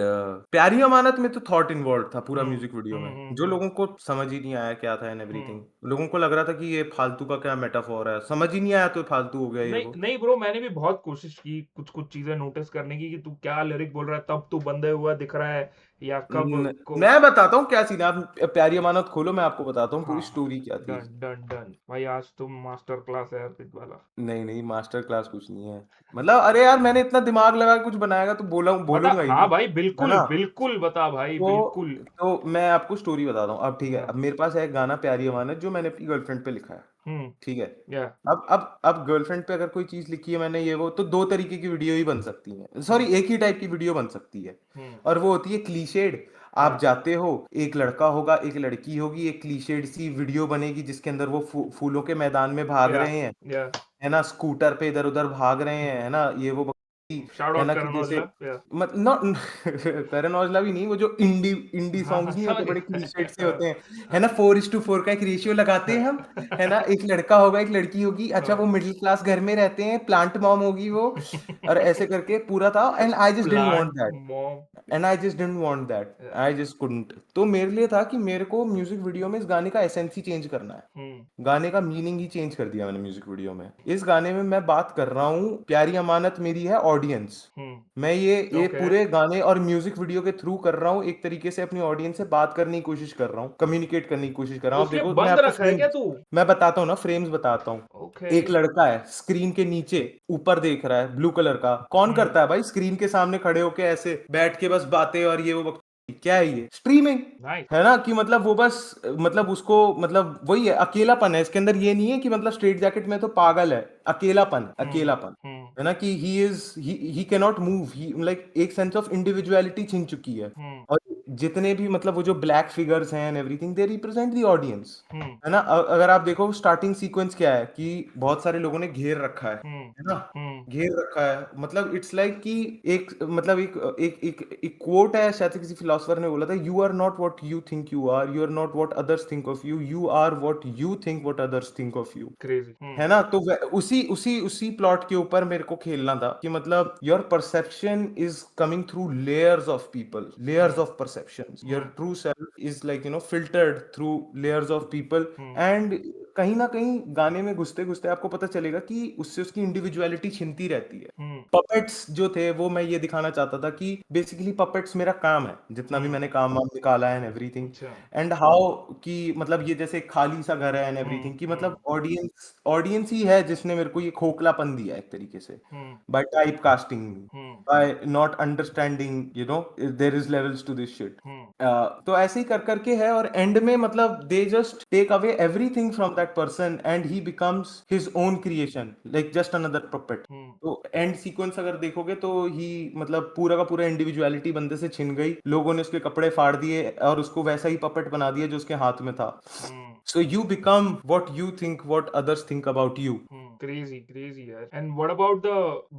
प्यारी अमानत में तो थॉट इन्वॉल्व था पूरा म्यूजिक वीडियो में, जो लोगों को समझ ही नहीं आया क्या था एंड एवरीथिंग, लोगों को लग रहा था कि ये फालतू का क्या मेटाफोर है, समझ ही नहीं आया तो फालतू हो गया ये नहीं वो। नहीं ब्रो, मैंने भी बहुत कोशिश की कुछ कुछ चीजें नोटिस करने की कि तू क्या लिरिक बोल रहा है, तब तू बंधे हुआ दिख रहा है या कब को। मैं बताता हूँ क्या सीन है, आप प्यारी अमानत खोलो, मैं आपको बताता हूँ पूरी हाँ, स्टोरी क्या थी। डन डन डन भाई, आज तुम मास्टर क्लास है अर्पित वाला। नहीं नहीं, मास्टर क्लास कुछ नहीं है, मतलब अरे यार मैंने इतना दिमाग लगा के कुछ बनाएगा तो बता, बोलूंगा ही हाँ ना, भाई, है बिल्कुल ना। बिल्कुल बता भाई, तो बिल्कुल। तो मैं आपको स्टोरी बताता हूँ, अब ठीक है, या अब मेरे पास है एक गाना प्यारी अमानत जो मैंने अपनी गर्लफ्रेंड पे लिखा है, हम्म ठीक है। या अब गर्लफ्रेंड पे अगर कोई चीज लिखी है मैंने ये वो, तो दो तरीके की वीडियो ही बन सकती है, सॉरी एक ही टाइप की वीडियो बन सकती है, और वो होती है क्लीशेड। आप जाते हो, एक लड़का होगा एक लड़की होगी, एक क्लीशेड सी वीडियो बनेगी जिसके अंदर वो फूलों के मैदान में भाग या रहे हैं, या है ना, स्कूटर पे इधर उधर भाग रहे हैं, है ना, ये वो शाउट है आउट ना, कि करण जैसे औजला या मत नॉट करण औजला भी नहीं, वो जो इंडी इंडी हाँ सॉन्ग्स हाँ, नहीं होते, समझ बड़े क्लीशेड से गया। होते हैं, है ना, 4:4 का एक रेशियो लगाते हैं हम, है ना, एक लड़का होगा एक लड़की होगी, अच्छा वो मिडिल क्लास घर में रहते हैं, प्लांट मॉम होगी वो, और ऐसे करके पूरा था, and I just didn't want plant that, mom. And I just didn't want that, I just couldn't. तो मेरे लिए था कि मेरे को म्यूजिक वीडियो में इस गाने का एसेंस ही चेंज करना है, गाने का मीनिंग ही चेंज कर दिया मैंने म्यूजिक वीडियो में। इस गाने में मैं बात कर रहा हूँ, प्यारी अमानत मेरी है ऑडियंस, मैं ये ओके। पूरे गाने और म्यूजिक वीडियो के थ्रू कर रहा हूँ, एक तरीके से अपनी ऑडियंस से बात करने की कोशिश कर रहा हूँ, कम्युनिकेट करने की कोशिश कर रहा तो हूँ। आप उसके देखो, मैं बंद आपको रखा है क्या फ्रेम, तू? मैं बताता हूँ ना, फ्रेम्स बताता हूँ। ओके। एक लड़का है स्क्रीन के नीचे ऊपर देख रहा है, ब्लू कलर का, कौन करता है भाई स्क्रीन के सामने खड़े होके ऐसे बैठ के बस बातें और ये वो, क्या है ये स्ट्रीमिंग, नाइस। है ना, कि मतलब वो बस, मतलब उसको, मतलब वही है, अकेलापन है इसके अंदर, ये नहीं है कि मतलब स्ट्रेट जैकेट में तो पागल है, अकेलापन अकेलापन, है ना, कि he can not move, he like एक सेंस ऑफ इंडिविजुअलिटी छिन चुकी है, और जितने भी मतलब वो जो ब्लैक फिगर्स हैं and everything, they represent the audience, है ना। अगर आप देखो स्टार्टिंग सीक्वेंस क्या है, कि बहुत सारे लोगों ने घेर रखा है ना, घेर रखा है, मतलब इट्स लाइक कि एक, मतलब एक कोट है, शायद से किसी फिलोसोफर ने बोला था, you are not what you think you are, you are not what others think of you, you are what you think what others think of you, crazy. है ना। तो उसी प्लॉट के ऊपर मेरे को खेलना था, कि मतलब your perception is coming through layers of people, layers of perception, your true self is like filtered through layers of people, and कहीं ना कहीं गाने में घुसते घुसते आपको पता चलेगा कि उससे उसकी इंडिविजुअलिटी छिनती रहती है। हम्म पपेट्स जो थे वो मैं ये दिखाना चाहता था कि बेसिकली पपेट्स मेरा काम है, जितना भी मैंने काम वाम निकाला है एंड एवरीथिंग, अच्छा एंड हाउ कि मतलब ये जैसे खाली सा घर है एंड एवरीथिंग, कि मतलब ऑडियंस ऑडियंस ही है जिसने मेरे को ये खोखलापन दिया एक तरीके से, hmm by typecasting, hmm by not understanding there is levels to this shit. Hmm तो ऐसे ही कर करके है, और एंड में मतलब they just take away everything from that person and he becomes his own creation, like just another puppet. Hmm तो end sequence अगर देखोगे तो ही मतलब पूरा का पूरा इंडिविजुअलिटी बंदे से छिन गई, लोगों ने उसके कपड़े फाड़ दिए और उसको वैसा ही पपेट बना दिया जो उसके हाथ में था। Hmm so you become what you think, what others think about you. Crazy crazy यार। And what about the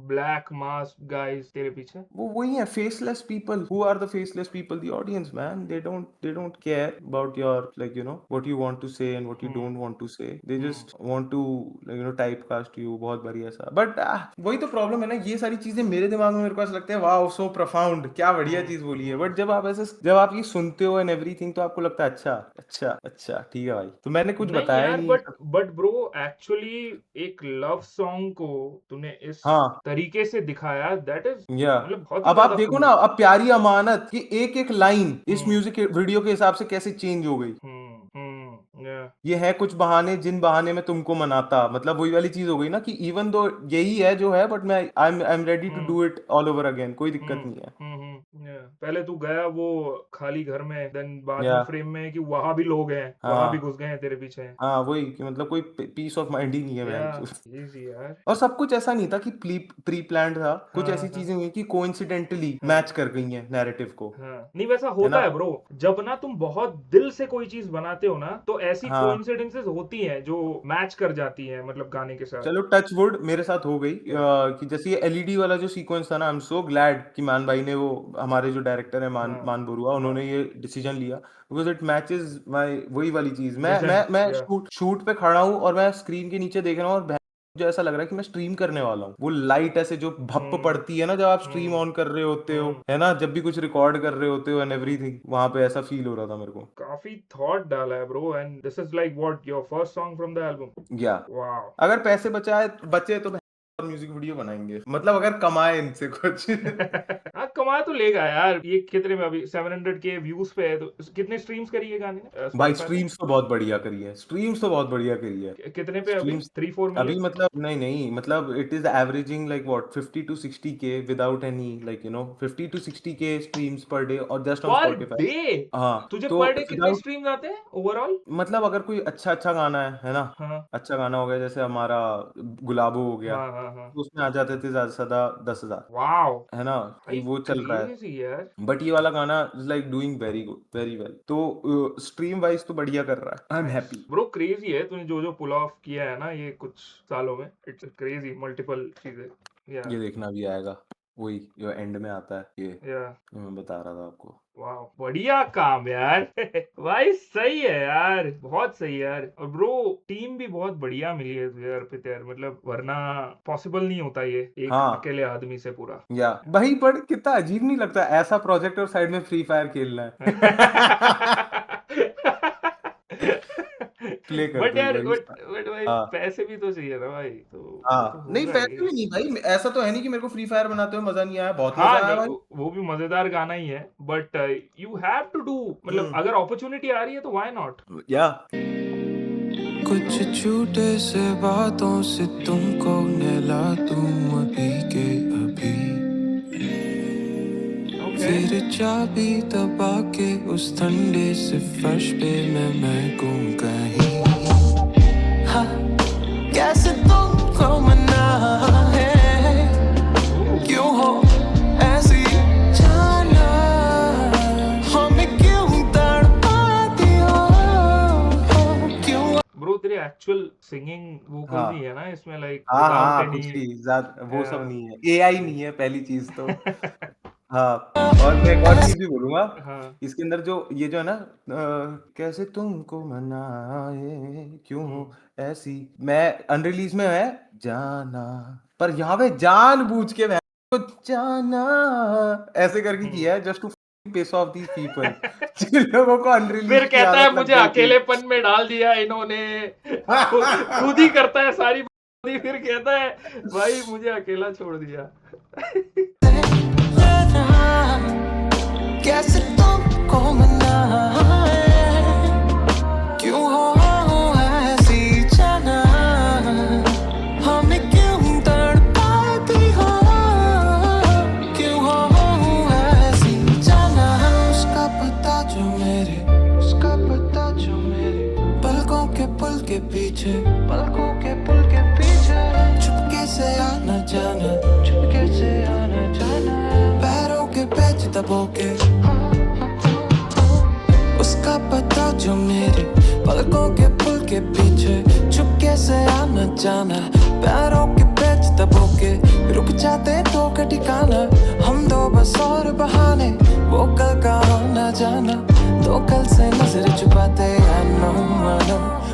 black mask guys तेरे पीछे? वो वही है, faceless people. Who are the faceless people? The audience man. They don't care about your, like what you want to say and what you don't want to say. They just want to typecast you, बहुत बढ़िया सा। But वही तो problem है ना, ये सारी चीजें मेरे दिमाग में मेरे को ऐसा लगता है वाओ सो प्रोफाउंड, क्या बढ़िया चीज बोली है। बट जब आप ये सुनते हो एंड एवरीथिंग तो आपको लगता है अच्छा अच्छा अच्छा ठीक है भाई, तो मैंने कुछ नहीं बताया ही यार, नहीं। बट ब्रो एक्चुअली एक लव सॉन्ग को तूने इस हाँ तरीके से दिखाया, दैट इज या मतलब बहुत ही अब आप ज्यादा देखो ना, कूल। अब प्यारी अमानत की एक एक लाइन इस हम्म म्यूजिक वीडियो के हिसाब से कैसे चेंज हो गई। या ये है कुछ बहाने जिन बहाने में तुमको मनाता, मतलब वही वाली चीज हो गई ना कि इवन दो यही है जो है, बट मैं I am ready to do it all over again, कोई दिक्कत नहीं है। पहले तू गया वो खाली घर में, देन बाद या में फ्रेम में है कि वहां भी लोग हैं, वहां भी हाँ घुस गए हैं तेरे पीछे। हाँ वही कि मतलब कोई पीस ऑफ माइंड ही नहीं है या मैन। इजी यार। और सब कुछ ऐसा नहीं था कि प्री प्लान्ड था, कुछ हाँ ऐसी हाँ चीजें हुई कि कोइंसिडेंटली हाँ मैच कर गई हैं नैरेटिव को, हाँ। नहीं वैसा है होता ना। है ब्रो, जब ना तुम बहुत दिल से कोई चीज बनाते हो ना तो ऐसी हाँ कोइंसिडेंसेस होती हैं जो मैच कर जाती हैं मतलब गाने के साथ। चलो टच वुड मेरे साथ हो गई, या कि जैसे ये एलईडी वाला जो सीक्वेंस था ना, आई एम सो ग्लैड कि मान भाई ने, वो हमारे जो डायरेक्टर है हाँ मान बरुआ, हाँ उन्होंने ये डिसीजन लिया, बिकॉज इट मैचेस माय, वही वाली चीज। विजन। मैं या शूट पे खड़ा हूँ और मैं स्क्रीन के नीचे देख रहा हूँ, और मुझे ऐसा लग रहा है कि मैं स्ट्रीम करने वाला हूँ। वो लाइट ऐसे जो भप्प हम्म पड़ती है ना जब आप स्ट्रीम हम्म ऑन कर रहे होते हो, हम्म है ना, जब भी कुछ रिकॉर्ड कर रहे होते हो एंड हम्म एवरीथिंग, वहां पे ऐसा फील हो रहा था मेरे को। काफी थॉट डाला है bro, and this is like what your first song from the album? या वाओ। अगर पैसे बचे तो म्यूजिक वीडियो बनाएंगे, मतलब अगर कमाए इनसे कुछ। हाँ कमा तो लेगा यार। ये कितने में अभी 700 के व्यूज पे है, तो कितने स्ट्रीम्स करी है गाने ने भाई स्पॉटिफाई पे? स्ट्रीम्स तो बहुत बढ़िया करी है, स्ट्रीम्स तो बहुत बढ़िया करी है। कितने पे अभी, स्ट्रीम्स 3-4 अभी मिलियन? मतलब नहीं नहीं, मतलब it is averaging like what 50 to 60 के विदाउट एनी, लाइक 50 to 60 के स्ट्रीम्स पर डे, और जस्ट ऑन पर स्पॉटिफाई। डे? हाँ तुझे तो पर डे कितने विदाउट, स्ट्रीम्स आते हैं ओवरऑल? मतलब अगर कोई अच्छा अच्छा गाना है ना, हाँ अच्छा गाना हो गया जैसे हमारा गुलाबो हो गया, हाँ हाँ हाँ। तो उसमें आ जाते थे ज्यादा से ज्यादा 10,000, वाओ है ना, कि भाई, वो चल रहा है। क्रेजी यार। बट ये वाला गाना is like doing very good, very well, तो स्ट्रीम वाइज तो बढ़िया कर रहा है, I am nice happy. Bro, crazy है तूने जो जो पुल ऑफ किया है ना ये कुछ सालों में। इट्स क्रेजी, मल्टीपल चीजें। या ये देखना भी आएगा, वही जो एंड में आता है ये, या जो मैं बता रहा था आपको। वाह बढ़िया काम यार। भाई सही है यार, बहुत सही है यार। और ब्रो टीम भी बहुत बढ़िया मिली है तुझे अर्पित यार, मतलब वरना पॉसिबल नहीं होता ये एक हाँ अकेले आदमी से पूरा। या भाई, बट कितना अजीब नहीं लगता ऐसा प्रोजेक्ट और साइड में फ्री फायर खेलना है। प्ले कर बट दो एक यार बार बट इसका। बट भाई हाँ पैसे भी तो चाहिए ना भाई, तो वो तो हाँ नहीं, होगा ही। पैसे भी नहीं भाई, ऐसा तो है नहीं कि मेरे को फ्री फायर बनाते हुए मजा नहीं आया, बहुत हाँ मजा आया नहीं, भाई। वो भी मजेदार गाना ही है, but you have to do, मतलब हम्म अगर अपॉर्चुनिटी आ रही है तो व्हाई नॉट। या कुछ छोटे से बातों से तुमको नहला दूं अभी के अभी, ओके। फिर चाबी दबा के उस ठंडे से फर्श पे मैं महकूं कहीं। हाँ, कैसे तुमको मना है, क्यों हो ऐसी जाना, हमें क्यों तड़पाती हो, क्यों। ब्रो तेरे एक्चुअल सिंगिंग वोकल्स ही हाँ है ना इसमें, लाइक हाँ विदाउट हाँ, एनी। कुछ ही ज्यादा वो सब नहीं है, एआई नहीं है पहली चीज तो। हाँ, और मैं एक और चीज भी बोलूंगा, हाँ इसके अंदर जो ये जो है ना, कैसे तुमको मनाए क्यों हो ऐसी, मैं अनरिलीज में है जाना, पर यहाँ पे जानबूझ के मैं तो जाना ऐसे करके किया है just to piss off these people जिन लोगों को फिर अनरिलीज की कहता है आदत लग मुझे गई थी। अकेलेपन में डाल दिया इन्होंने, खुद ही करता है सारी बातें, फिर कहता है भाई मुझे अकेला छोड़ दिया। कैसे तुमको मनाए, क्यों हो ऐसी जाना, हमें क्यों तड़पाती हो, क्यों हो ऐसी जाना। उसका पता जो मेरे पलकों के पुल के पीछे, चुपके से आना जाना, पैरों के पेच दबो के। उसका पता जो मेरे पलकों के पुल के पीछे, चुपके से आना जाना, पैरों के पेच दबो के। रुक जाते तो का ठिकाना, हम दो बस और बहाने, वो कल का आना जाना, तो कल से नजर छुपाते। I know,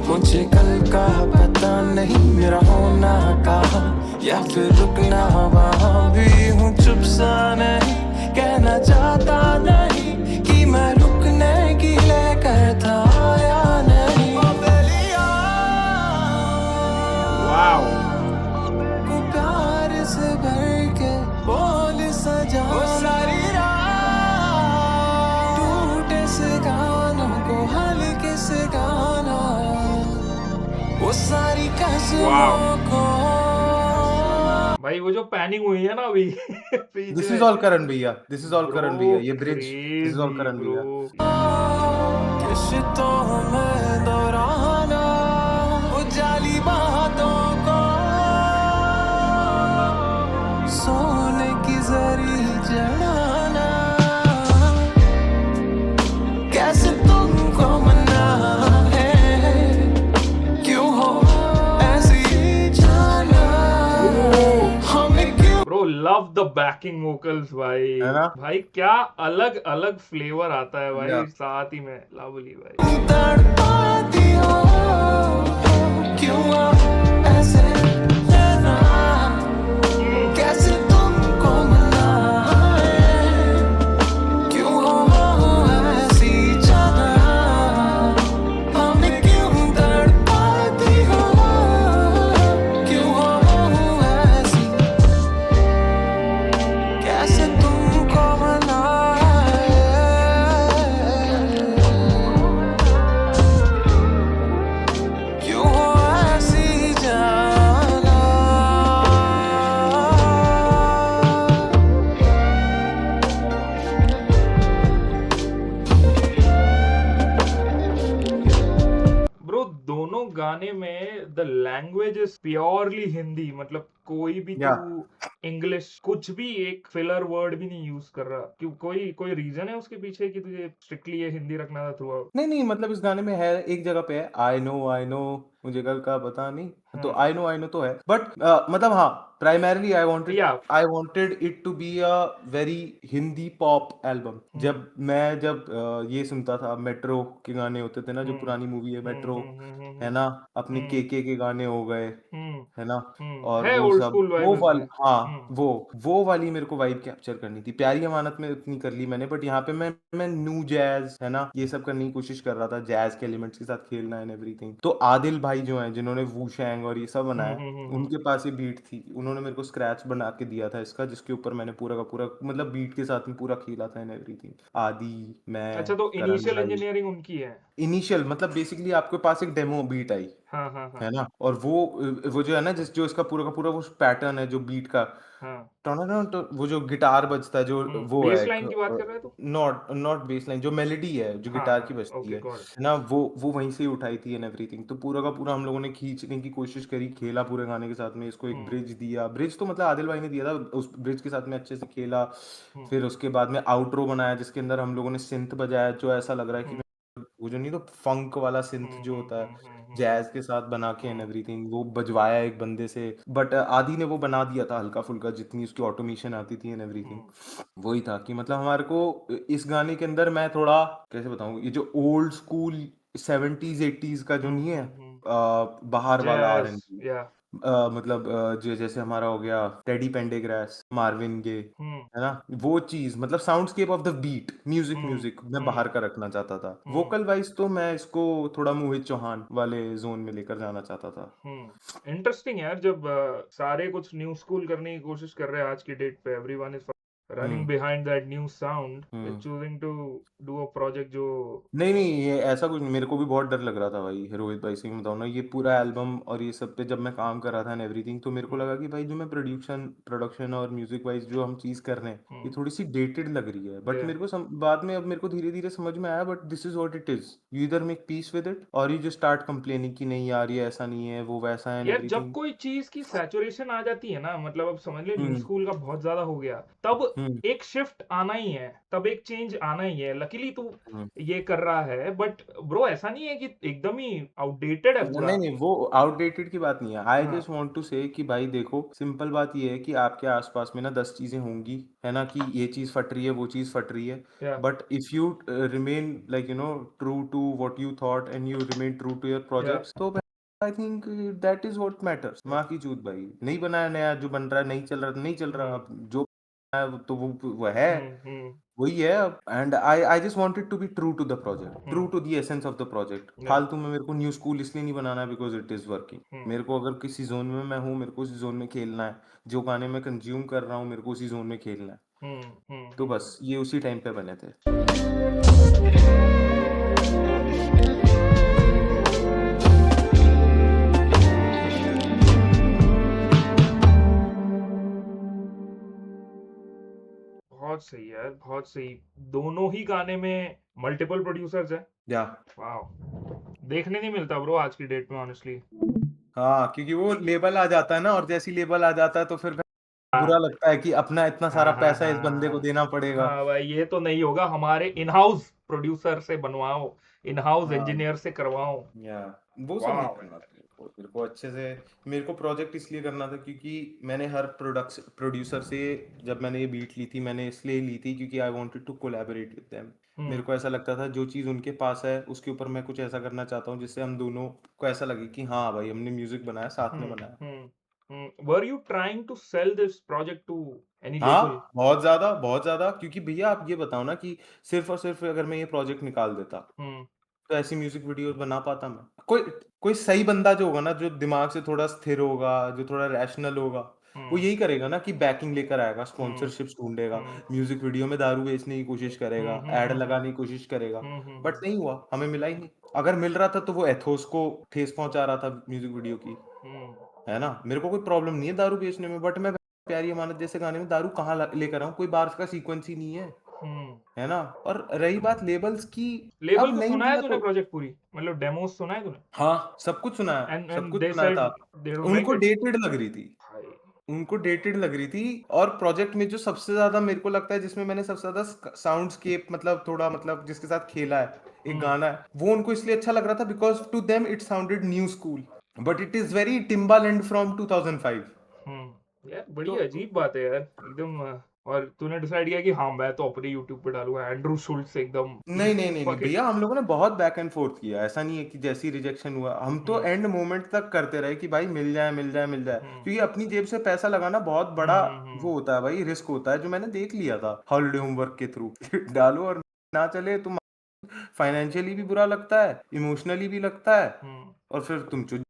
मुझे कल का पता नहीं, मेरा होना कहाँ या फिर रुकना वहाँ भी हूँ। चुप सा नहीं, कहना चाहता नहीं कि मैं रुकने की लेकर था या नहीं। वाओ, को प्यार से भर के बोल सजा, वो सारी रात टूटे से गानों को हल्के से गाना, वो सारी कसमों को। भाई वो जो पैनिंग हुई है ना अभी दिस पीछे, इज ऑल करण भैया, दिस इज ऑल करण भैया, ब्रो ये bridge this is all crazy Karan भैया। ब्रो। किश्तों में दोहराना, वो जाली बातों को, सोने की जरी जड़ाना, कैसे तुमको मना है, क्यों हो ऐसी जाना, हमें क्यों bro love the banking vocals भाई, है ना? भाई क्या अलग अलग फ्लेवर आता है भाई Yeah. साथ ही में, लवली भाई। तड़पाती हो, क्यों ऐसे रहना, कैसे तुमको मनाए, क्यों हो ऐसी जाना, हमें क्यों तड़पाती हो, क्यों हो ऐसी, कैसे तुमको मनाए, क्यों हो ऐसी जाना। ब्रो दोनों गाने में the language is purely Hindi, मतलब कोई भी Yeah. तू इंग्लिश कुछ भी एक फिलर वर्ड भी नहीं यूज कर रहा। क्यों, कोई रीजन है उसके पीछे कि तुझे स्ट्रिक्टली ये हिंदी रखना था थ्रू आउट? नहीं मतलब इस गाने में है, एक जगह पे है आई नो मुझे कल का पता नहीं, तो आई नो तो है, बट मतलब हाँ, प्राइमरली या I wanted it to be a very Hindi pop album. जब ये सुनता था, मेट्रो के गाने होते थे ना, जो पुरानी मूवी है मेट्रो, है ना, अपने के गाने हो गए, है ना, और है वो ओल्ड सब स्कूल वाइब वो वाली, इसमें। हाँ वो वाली मेरे को वाइब कैप्चर करनी थी। प्यारी अमानत में उतनी कर ली मैंने, बट यहाँ पे मैं न्यू जैज, है ना, ये सब करने की कोशिश कर रहा था, जैज के एलिमेंट्स के साथ खेलना एंड एवरीथिंग। तो आदिल भाई जो हैं, जिन्होंने वू शैंग और ये सब बनाया, उनके पास ये बीट थी, उन्होंने मेरे को स्क्रैच बना के दिया था इसका, जिसके ऊपर मैंने पूरा का पूरा मतलब बीट के साथ में पूरा खेला था एंड एवरीथिंग। आदि, मैं, अच्छा, तो करण इनिशियल भाई। इंजीनियरिंग उनकी है। इनिशियल मतलब बेसिकली आपके पास एक डेमो बीट आई, हाँ हाँ हाँ है ना, और वो जो है ना, जो इसका पूरा का पूरा वो पैटर्न है जो बीट का, हाँ। तो वो जो गिटार बजता है, जो वो है बेस एक, लाइन की बात कर रहे हो तू? नॉट बेस लाइन, जो मेलोडी है जो हाँ गिटार हाँ, की बजती ओके है गॉट इट। ना, वो वहीं से ही उठाई थी एंड एवरीथिंग। तो पूरा का पूरा हम लोगों ने खींचने की कोशिश करी, खेला पूरे गाने के साथ में, इसको एक ब्रिज दिया, ब्रिज तो मतलब आदिल भाई ने दिया था, उस ब्रिज के साथ में अच्छे से खेला। फिर उसके बाद में आउटरो बनाया, जिसके अंदर हम लोगों ने सिंथ बजाया, जो ऐसा लग रहा है कि वो जो नहीं, तो फंक वाला सिंथ जो होता है जैज के साथ बना के एंड एवरीथिंग, वो बजवाया एक बंदे से, बट आदि ने वो बना दिया था हल्का फुल्का, जितनी उसकी ऑटोमेशन आती थी एंड एवरीथिंग। वही था कि मतलब हमारे को इस गाने के अंदर, मैं थोड़ा कैसे बताऊं, ये जो ओल्ड स्कूल 70s 80s का जो नहीं है, बाहर वाला जैज आरएनबी, या मतलब जो जैसे हमारा हो गया टेडी पेंडेग्रास, मार्विन गे, हम्म है ना, वो चीज मतलब soundscape of the beat, music hmm music मैं हम्म बाहर का रखना चाहता था। हम्म वोकल वाइज तो मैं इसको थोड़ा मोहित चौहान वाले जोन में लेकर जाना चाहता था। इंटरेस्टिंग यार, जब सारे कुछ न्यू स्कूल करने की कोशिश कर रहे हैं आज की डेट पे, everyone is running hmm behind that new sound, hmm choosing to do a project जो नहीं नहीं, ये ऐसा कुछ नहीं, मेरे को भी बहुत डर लग रहा था भाई, रोहित भाई सिंह बताऊँ ना, ये पूरा एल्बम और ये सब पे जब मैं काम कर रहा था एंड एवरीथिंग, तो मेरे को हम्म लगा कि भाई जो मैं प्रोडक्शन प्रोडक्शन और म्यूजिक वाइज जो हम चीज़ कर रहे हैं, ये हम्म थोड़ी सी डेटेड लग रही है, बट या मेरे को बाद में अब मेरे को धीरे धीरे समझ में आया, but this is what it is, you इधर मेक पीस विद इट और यू जस्ट स्टार्ट कंप्लेनिंग कि नहीं यार ये ऐसा नहीं है, वो वैसा है एंड यार जब एवरीथिंग। कोई चीज की सैचुरेशन आ जाती है ना, मतलब अब समझ ले न्यू हम्म स्कूल का बहुत ज्यादा हो गया, तब हम्म एक शिफ्ट आना ही है, तब एक चेंज आना ही है। लकीली तू हम्म ये कर रहा है, बट ब्रो ऐसा नहीं है कि एकदम ही आउटडेटेड है पूरा। नहीं नहीं, वो आउटडेटेड की बात नहीं है, आई हाँ जस्ट वांट टू से कि भाई देखो, सिंपल बात ये है कि आपके आसपास में ना 10 चीजें होंगी, है ना, कि ये चीज फट रही है, वो चीज फट रही है, या but if you remain like true to what you thought and you remain true to your या प्रोजेक्ट्स, तो I think that is what matters. माँ की चूत भाई, नहीं बनाया नया, जो बन रहा है नहीं चल रहा, नहीं चल रहा, हम्म अब जो है तो वो है, हम्म वही है। And I just wanted to be true to the project, true hmm to the essence of the project. या फालतू में मेरे को न्यू स्कूल इसलिए नहीं बनाना बिकॉज इट इज वर्किंग। हम्म मेरे को अगर किसी जोन में मैं हूँ, मेरे को उसी जोन में खेलना है, जो गाने मैं कंज्यूम कर रहा हूँ मेरे को उसी जोन में खेलना है, तो हम्म। बस ये उसी टाइम पे बने थे। बहुत सही यार, बहुत सही। दोनों ही गाने में मल्टीपल प्रोड्यूसर्स हैं। या वाह, देखने नहीं मिलता ब्रो आज की डेट में ऑनेस्टली। हाँ, क्योंकि वो लेबल आ जाता है ना, और जैसी लेबल आ जाता है तो फिर बुरा हाँ लगता है कि अपना इतना सारा हाँ हाँ पैसा इस बंदे को हाँ देना पड़ेगा। हाँ भाई, ये तो नहीं होगा, हमारे इन हाउस प्रोड्यूसर से बनवाओ, इन हाउस हाँ, इंजीनियर से करवाओ। या वो सब नहीं वाह करना था मेरे को अच्छे से। मेरे को प्रोजेक्ट इसलिए करना था क्योंकि मैंने हर प्रोड्यूसर से, जब मैंने ये बीट ली थी मैंने इसलिए ली थी क्योंकि I wanted to collaborate with them. मेरे हम्म को ऐसा लगता था जो चीज़ उनके पास है उसके ऊपर मैं कुछ ऐसा करना चाहता हूँ जिससे हम दोनों को ऐसा लगे कि हाँ भाई हमने म्यूजिक बनाया, साथ में बनाया। Were you trying to sell this project to any label? हाँ, बहुत ज़्यादा बहुत ज़्यादा, क्योंकि भैया आप ये बताओ ना कि सिर्फ और सिर्फ अगर मैं ये प्रोजेक्ट निकाल देता हम्म तो ऐसी म्यूजिक वीडियोस बना पाता मैं? कोई कोई सही बंदा जो होगा ना, जो दिमाग से थोड़ा स्थिर होगा, जो थोड़ा रैशनल होगा, वो हम्म यही करेगा ना कि बैकिंग लेकर आएगा, हम्म स्पॉन्सरशिप्स ढूंढेगा, हम्म म्यूजिक वीडियो में दारू बेचने की कोशिश करेगा, ऐड हम्म लगाने की कोशिश करेगा, बट हम्म नहीं हुआ, हमें मिला ही नहीं। अगर मिल रहा था तो वो एथोस को ठेस पहुंचा रहा था म्यूजिक वीडियो की, हम्म है ना। मेरे को कोई प्रॉब्लम नहीं है दारू बेचने में, बट मैं प्यारी अमानत जैसे गाने में दारू कहाँ लेकर आऊँ, कोई बार का सीक्वेंस ही नहीं है, हम्म है ना। और रही बात लेबल्स की, लेबल अब को नहीं सुना है मिला तूने, तो प्रोजेक्ट पूरी, मतलब डेमोस सुना है तूने? हाँ, सब कुछ सुना है, सब एंड कुछ दे सुना सेड था। दे डोंट लाइक उनको इट? डेटेड लग रही थी, भाई उनको डेटेड लग रही थी। और प्रोजेक्ट में जो सबसे ज्यादा मेरे को लगता है जिसमें मैंने सबसे ज्यादा साउंडस्केप मतलब थोड़ा मतलब जिसके साथ खेला है, एक हम्म गाना है, वो उनको इसलिए अच्छा लग रहा था because to them it sounded new school, but it is very Timbaland from 2005। यार बड़ी तो अजीब बात है यार, एकदम और तूने डिसाइड किया कि हाँ मैं तो अपने यूट्यूब पे डालूंगा एंड्रू शुल्ट से एकदम नहीं नहीं नहीं नहीं फक इट। भैया, हम लोगों ने बहुत बैक एंड फोर्थ किया, ऐसा नहीं है कि जैसी रिजेक्शन हुआ हम तो हम्म एंड मोमेंट तक करते रहे कि भाई मिल जाए मिल जाए मिल जाए, हम्म क्योंकि अपनी जेब से पैसा लगाना बहुत बड़ा हम्म वो होता है भाई, रिस्क होता है, जो मैंने देख लिया था हॉलिडे होमवर्क के थ्रू। डालो और ना चले तो फाइनेंशियली भी बुरा लगता है, इमोशनली भी लगता है, हम्म। और फिर तुम चुप।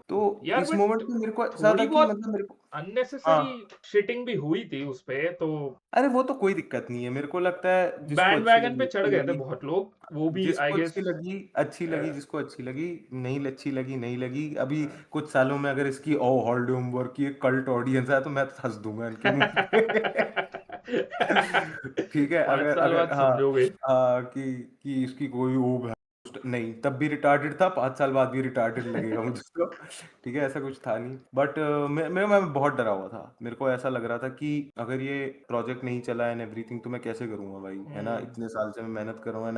तो यार इस बट मोमेंट पे मेरे को ऐसा था थोड़ी कि बहुत मतलब मेरे को, अननेसेसरी हाँ, शिटिंग भी हुई थी उस पे तो। अरे वो तो कोई दिक्कत नहीं है, मेरे को लगता है जिसको बैंड अच्छी वैगन लगी पे चढ़ अच्छी गए थे लगी, बहुत लोग, वो भी आई जिसको गेस। अच्छी लगी अच्छी लगी, जिसको अच्छी लगी, नहीं अच्छी लगी नहीं लगी। अभी कुछ सालों में अगर इसकी ओ हॉलिडे होमवर्क की एक कल्ट ऑडियंस है तो मैं तो हंस दूंगा इनके मुंह पे। ठीक है, 5 साल अगर बाद हाँ, समझोगे। कि इसकी कोई वो नहीं, तब भी रिटार्टेड था, 5 साल बाद भी रिटार्टेड लगेगा मुझे तो। ठीक है, ऐसा कुछ था नहीं, बट मैं बहुत डरा हुआ था, मेरे को ऐसा लग रहा था कि अगर ये प्रोजेक्ट नहीं चला एंड एवरीथिंग तो मैं कैसे करूंगा भाई, है ना, हम्म इतने साल से मैं मेहनत कर रहा हूँ and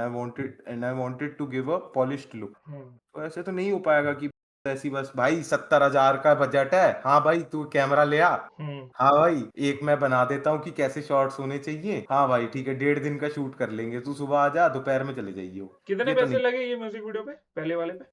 I wanted to give a polished look. Hmm तो ऐसे तो नहीं हो पाएगा कि ऐसी बस भाई 70,000 का बजट है, हाँ भाई तू कैमरा ले आ, हाँ भाई एक मैं बना देता हूँ कि कैसे शॉट्स होने चाहिए, हाँ भाई ठीक है 1.5 दिन का शूट कर लेंगे, तू सुबह आ जा दोपहर में चले जाइयो। कितने ये तो पैसे नहीं लगे ये म्यूजिक वीडियो पे, पहले वाले पे?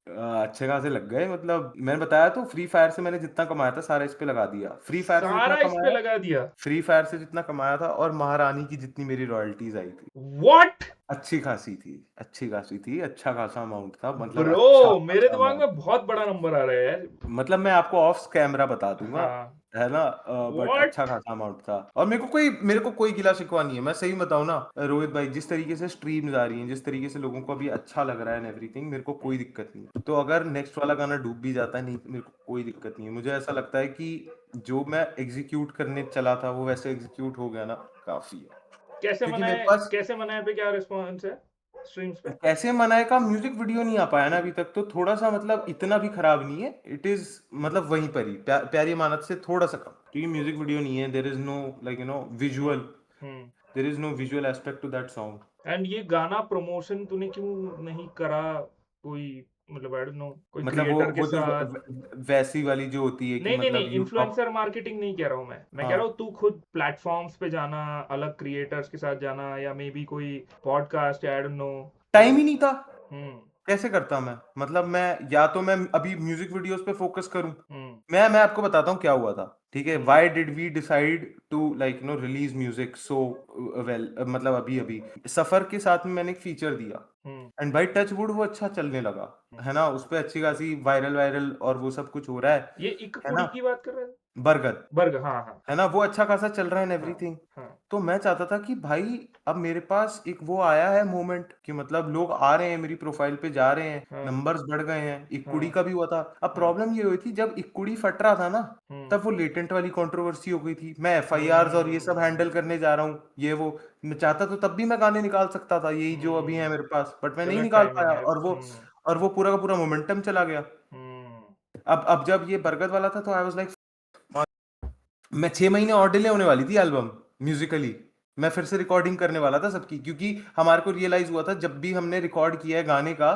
अच्छे खासे लग गए, मतलब मैंने बताया तो फ्री फायर से मैंने जितना कमाया था सारा इस पे लगा दिया, फ्री फायर से जितना सारा इस पे कमाया, लगा दिया? फ्री फायर से जितना कमाया था और महारानी की जितनी मेरी रॉयल्टीज आई थी व्हाट? अच्छी खासी थी, अच्छी खासी थी, अच्छा खासा अमाउंट था, मतलब अच्छा ब्रो मेरे खासा दिमाग अमाउंट। में बहुत बड़ा नंबर आ रहा है यार। मतलब मैं आपको ऑफ कैमरा बता दूंगा, हाँ। है ना, बट अच्छा व्हाट? खासा अमाउंट था। और मेरे को कोई गिला शिकवा नहीं है, मैं सही बताऊं ना रोहित भाई, जिस तरीके से स्ट्रीम्स आ रही हैं, जिस तरीके से लोगों को अभी अच्छा लग रहा है एंड एवरीथिंग, मेरे को कोई दिक्कत नहीं है। तो अगर नेक्स्ट वाला गाना डूब भी जाता है, नहीं मेरे को कोई दिक्कत नहीं है, मुझे ऐसा लगता है कि जो मैं एग्जीक्यूट करने चला था वो वैसे एग्जीक्यूट हो गया ना, काफी है। क्योंकि मेरे पास कैसे मनाए पे क्या रिस्पॉन्स है स्ट्रीम्स पे? कैसे मनाए का म्यूजिक वीडियो नहीं आ पाया ना अभी तक, तो थोड़ा सा मतलब इतना भी खराब नहीं है, इट इज मतलब वहीं पर ही प्यारी अमानत से थोड़ा सा कम, क्योंकि म्यूजिक वीडियो नहीं है, there is no like visual, hmm. There is no visual aspect to that song. And ये गाना प्रमोशन तूने क्यों नहीं करा? कोई मतलब आई डोंट नो, कोई मतलब वो क्रिएटर के वो जो साथ? वैसी वाली जो होती है कि नहीं नहीं नहीं, मतलब यू टॉक। इन्फ्लुएंसर मार्केटिंग नहीं कह रहा हूँ मैं कह रहा हाँ, हूँ तू खुद प्लेटफॉर्म्स पे जाना, अलग क्रिएटर्स के साथ जाना, या मे बी कोई पॉडकास्ट, आई डोंट नो। तो टाइम ही नहीं था, हम्म। कैसे करता मैं, मतलब मैं या तो मैं अभी म्यूजिक वीडियोस पे फोकस करूं। हम्म। मैं आपको बताता हूँ क्या हुआ था, ठीक है, hmm. Why did we decide to like release music so well, मतलब अभी अभी सफर के साथ में मैंने एक फीचर दिया, हम्म। एंड भाई टच वुड वो अच्छा चलने लगा, है ना, उस पे अच्छी खासी वायरल वायरल और वो सब कुछ हो रहा ये एक है कुड़ी ना, की बात कर रहे हैं? बरगद, बर्ग, हाँ हाँ। है ना, वो अच्छा खासा चल रहा है एंड हाँ। एवरीथिंग। हाँ। तो मैं चाहता था कि भाई अब मेरे पास एक वो आया है मोमेंट कि मतलब लोग आ रहे हैं मेरी प्रोफाइल पे, जा रहे हैं, हाँ। नंबर्स बढ़ गए हैं, इक्कुड़ी हाँ। का भी हुआ था। अब हाँ। प्रॉब्लम ये हुई थी जब इक्कुड़ी फट रहा था ना, हम्म। तब वो लेटेंट वाली कंट्रोवर्सी हो गई थी, मैं एफआईआर और ये सब हैंडल हम्म। करने जा रहा हूँ, ये वो, मैं चाहता तो तब भी मैं गाने निकाल सकता था यही जो अभी है हम्म। मेरे पास, बट मैं नहीं गलत निकाल टाइमिंग पाया, है। और वो पूरा का पूरा मोमेंटम चला गया। हम्म। अब जब ये बरगद वाला था तो आई वाज लाइक, मैं 6 महीने और डिले होने वाली थी एल्बम म्यूजिकली, मैं फिर से रिकॉर्डिंग करने वाला था सबकी, क्योंकि हमारे को रियलाइज हुआ था जब भी हमने रिकॉर्ड किया है गाने का,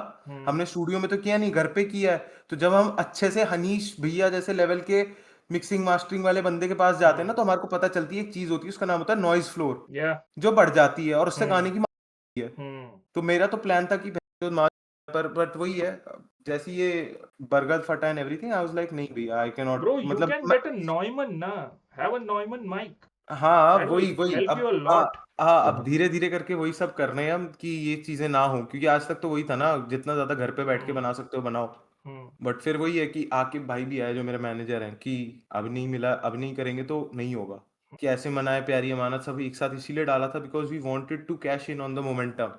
हमने स्टूडियो में तो किया नहीं, घर पे किया है, तो जब हम अच्छे से हनीश भैया जैसे लेवल के मिक्सिंग मास्टरिंग वाले बंदे के पास जाते हैं ना, तो हमारे को पता चलती है एक चीज होती है, उसका नाम होता है नॉइज फ्लोर, या। जो बढ़ जाती है और उससे हम्म। गाने की मार है। हम्म। तो मेरा तो प्लान था कि जो पर बट वही है, जैसे ये बरगद फटा and everything, I was like नहीं भैया आई कैन नॉट, Bro, you मतलब can get a Neumann na. Have a Neumann mic. हाँ That will वही वही help अब, you a हाँ lot. हाँ, अब धीरे धीरे करके वही सब कर रहे हैं हम कि ये चीजें ना हो, क्योंकि आज तक तो वही था ना, जितना ज्यादा घर पे बैठ के हम्म। बना सकते हो बनाओ। हम्म। बट फिर वही है कि आकिब भाई भी आए जो मेरे मैनेजर हैं, कि अब नहीं मिला, अब नहीं करेंगे तो नहीं होगा, कि ऐसे मनाए प्यारी अमानत सब एक साथ इसीलिए डाला था because we wanted to cash in on the momentum.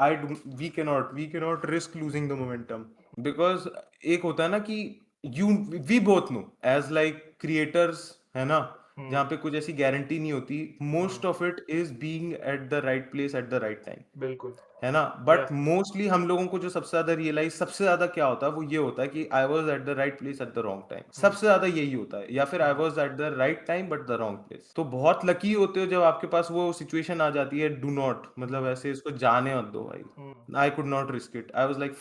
I we cannot risk losing the momentum, because एक होता है ना कि you we both know as like creators, है ना, हम्म। जहाँ पे कुछ ऐसी गारंटी नहीं होती, most hmm. Of it is being at the right place at the right time, बिल्कुल। है ना। या। बट मोस्टली हम लोगों को जो सबसे ज्यादा रियलाइज सबसे ज्यादा क्या होता है वो ये होता है कि I was at the right place at the wrong time, hmm. सबसे ज्यादा यही होता है, या फिर I was at the right time but the wrong place. तो बहुत लकी होते हो जब आपके पास वो सिचुएशन आ जाती है, डू नॉट, मतलब ऐसे इसको जाने मत दो भाई, hmm. I could not risk it, I was like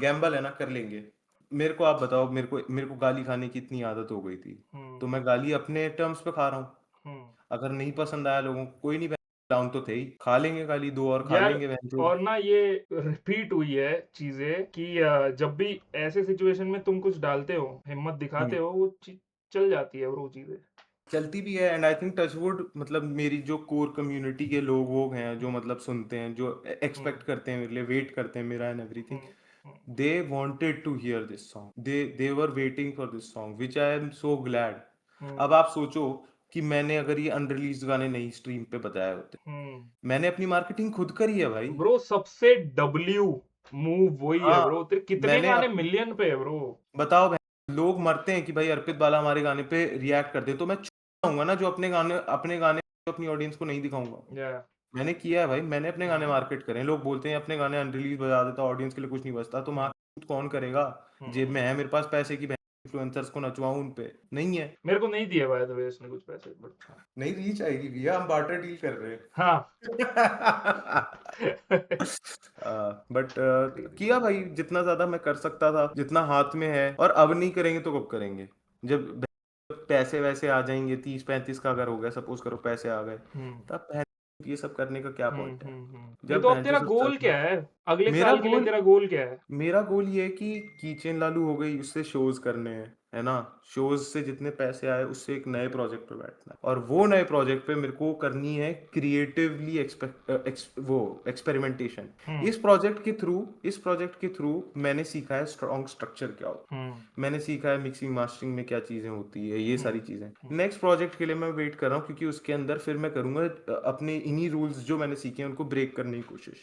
gamble है ना, कर लेंगे। मेरे को आप बताओ, मेरे को गाली खाने की इतनी आदत हो गई थी, हम्म। तो मैं गाली अपने टर्म्स पे खा रहा हूँ, हम्म। अगर नहीं पसंद आया लोगों को कोई नहीं, डाउन तो थे ही, खा लेंगे गाली, दो और खा यार, लेंगे बहन। और ना ये रिपीट हुई है चीजें कि जब भी ऐसे सिचुएशन में तुम कुछ डालते हो, हिम्मत दिखाते हम्म, हो, वो चल जाती है वो चीजें। चलती भी है, एंड आई थिंक टचवुड, मतलब मेरी जो कोर कम्युनिटी के लोग वो हैं जो मतलब सुनते हैं, जो हम्म। एक्सपेक्ट करते हैं मेरे लिए, वेट करते हैं मेरा and everything, hmm. Hmm. They wanted to hear this song, they were waiting for this song which I am so glad. अब हम्म। आप सोचो कि मैंने अगर ये अनरिलीज्ड गाने नहीं स्ट्रीम पे बताए होते, हम्म। मैंने अपनी मार्केटिंग खुद करी है भाई। ब्रो सबसे डब्ल्यू मूव वही है हाँ, ब्रो, तेरे कितने मैंने गाने अपनी, मिलियन पे है ब्रो? बताओ भाई, लोग मरते हैं कि भाई अर्पित बाला हमारे गाने पे रिएक्ट कर दे, तो मैं चाहूंगा ना जो अपने गाने अपनी ऑडियंस को नहीं दिखाऊंगा। या। मैंने किया है भाई, मैंने अपने गाने हम्म। मार्केट करे हैं, लोग बोलते हैं अपने गाने अनरिलीज बजा देता, ऑडियंस के लिए कुछ नहीं बचता, तो हम्म। मार्केट कौन करेगा, जेब हम्म। में है मेरे पास पैसे की इन्फ्लुएंसर्स को नचवाऊं उन पे, नहीं है। मेरे को नहीं दिए बाय द वे उसने कुछ पैसे, बट नहीं रीच आएगी भैया, हम बार्टर डील कर रहे हाँ। हैं। बट किया भाई जितना ज्यादा मैं कर सकता था, जितना हाथ में है, और अब नहीं करेंगे तो कब करेंगे? जब पैसे वैसे आ जाएंगे, 30-35 का अगर हो गया, सपोज करो पैसे आ गए, तब ये सब करने का क्या पॉइंट है? नहीं जब तो अब तेरा सब गोल चल क्या है अगले मेरा साल के लिए? गोल तेरा गोल क्या है? मेरा गोल ये है कि कीचेन लालू हो गई, उससे शोज करने हैं, है ना? शोज से जितने पैसे आए उससे एक नए प्रोजेक्ट पे बैठना है, और वो नए प्रोजेक्ट पे मेरे को करनी है क्रिएटिवली वो एक्सपेरिमेंटेशन। इस प्रोजेक्ट के थ्रू मैंने सीखा है स्ट्रॉन्ग स्ट्रक्चर क्या होता है, मैंने सीखा है मिक्सिंग मास्टरिंग में क्या चीजें होती है, ये सारी चीजें। नेक्स्ट प्रोजेक्ट के लिए मैं वेट कर रहा हूँ, क्योंकि उसके अंदर फिर मैं करूंगा अपने इन्हीं रूल्स जो मैंने सीखे हैं उनको ब्रेक करने की कोशिश,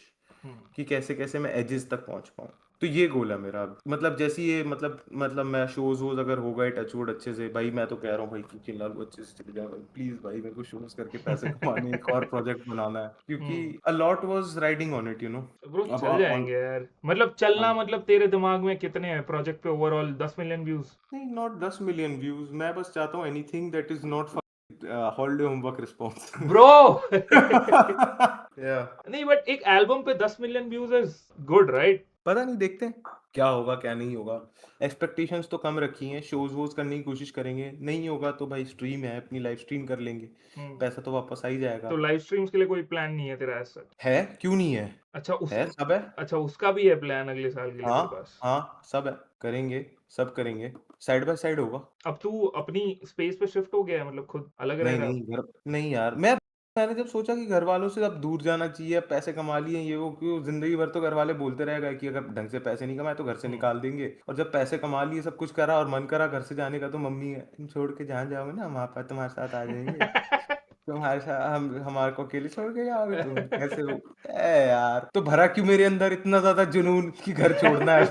कि कैसे कैसे मैं एजेस तक पहुंच पाऊँ। तो ये गोल है मेरा। मतलब जैसे ये मतलब मैं शोज वोज अगर हो गए टच वुड अच्छे से, भाई मैं तो कह रहा हूँ भाई कि चिल्ला लो अच्छे से चले जाओ भाई, प्लीज भाई, मेरे को शोज करके पैसे कमाने, एक और प्रोजेक्ट बनाना है, क्योंकि a lot was riding on it, you know. Bro अब चल जाएंगे यार, मतलब चलना, मतलब तेरे दिमाग में कितने हैं प्रोजेक्ट पे ओवरऑल? 10 million views? नहीं, नॉट 10 मिलियन व्यूज, मैं बस चाहता हूँ anything that is not holiday homework response. Bro या नहीं, बट एक एल्बम पे 10 million views is good, right? पता नहीं, देखते हैं क्या होगा क्या नहीं होगा। एक्सपेक्टेशंस तो कम रखी हैं, शोज वोज करने की कोशिश करेंगे, नहीं होगा तो भाई स्ट्रीम है, अपनी लाइव स्ट्रीम कर लेंगे, पैसा तो वापस आ ही जाएगा। तो लाइव स्ट्रीम्स के लिए कोई प्लान नहीं है तेरा ऐसा? है, क्यों नहीं है? अच्छा है, सब है। अच्छा उसका भी है प्लान अगले साल के लिए तेरे हाँ पास? हाँ, सब है, करेंगे, सब करेंगे, साइड बाय साइड होगा। अब तू अपनी स्पेस पे शिफ्ट हो गया है, मतलब खुद अलग रह नहीं रहा है? नहीं, घर नहीं यार, मैंने जब सोचा कि घर वालों से अब दूर जाना चाहिए, अब पैसे कमा लिए ये वो, क्यों जिंदगी भर तो घर वाले बोलते रहेगा कि अगर ढंग से पैसे नहीं कमाए तो घर से निकाल देंगे, और जब पैसे कमा लिए, सब कुछ करा और मन करा घर से जाने का, तो मम्मी तुम छोड़ के जहाँ जाओगे ना, हम आप तुम्हारे साथ आ जाएंगे, तुम्हारे साथ हम हमारे को अकेले छोड़ के जाओगे तुम, कैसे हो? यार, तो भरा क्यों मेरे अंदर इतना ज्यादा जुनून कि घर छोड़ना है?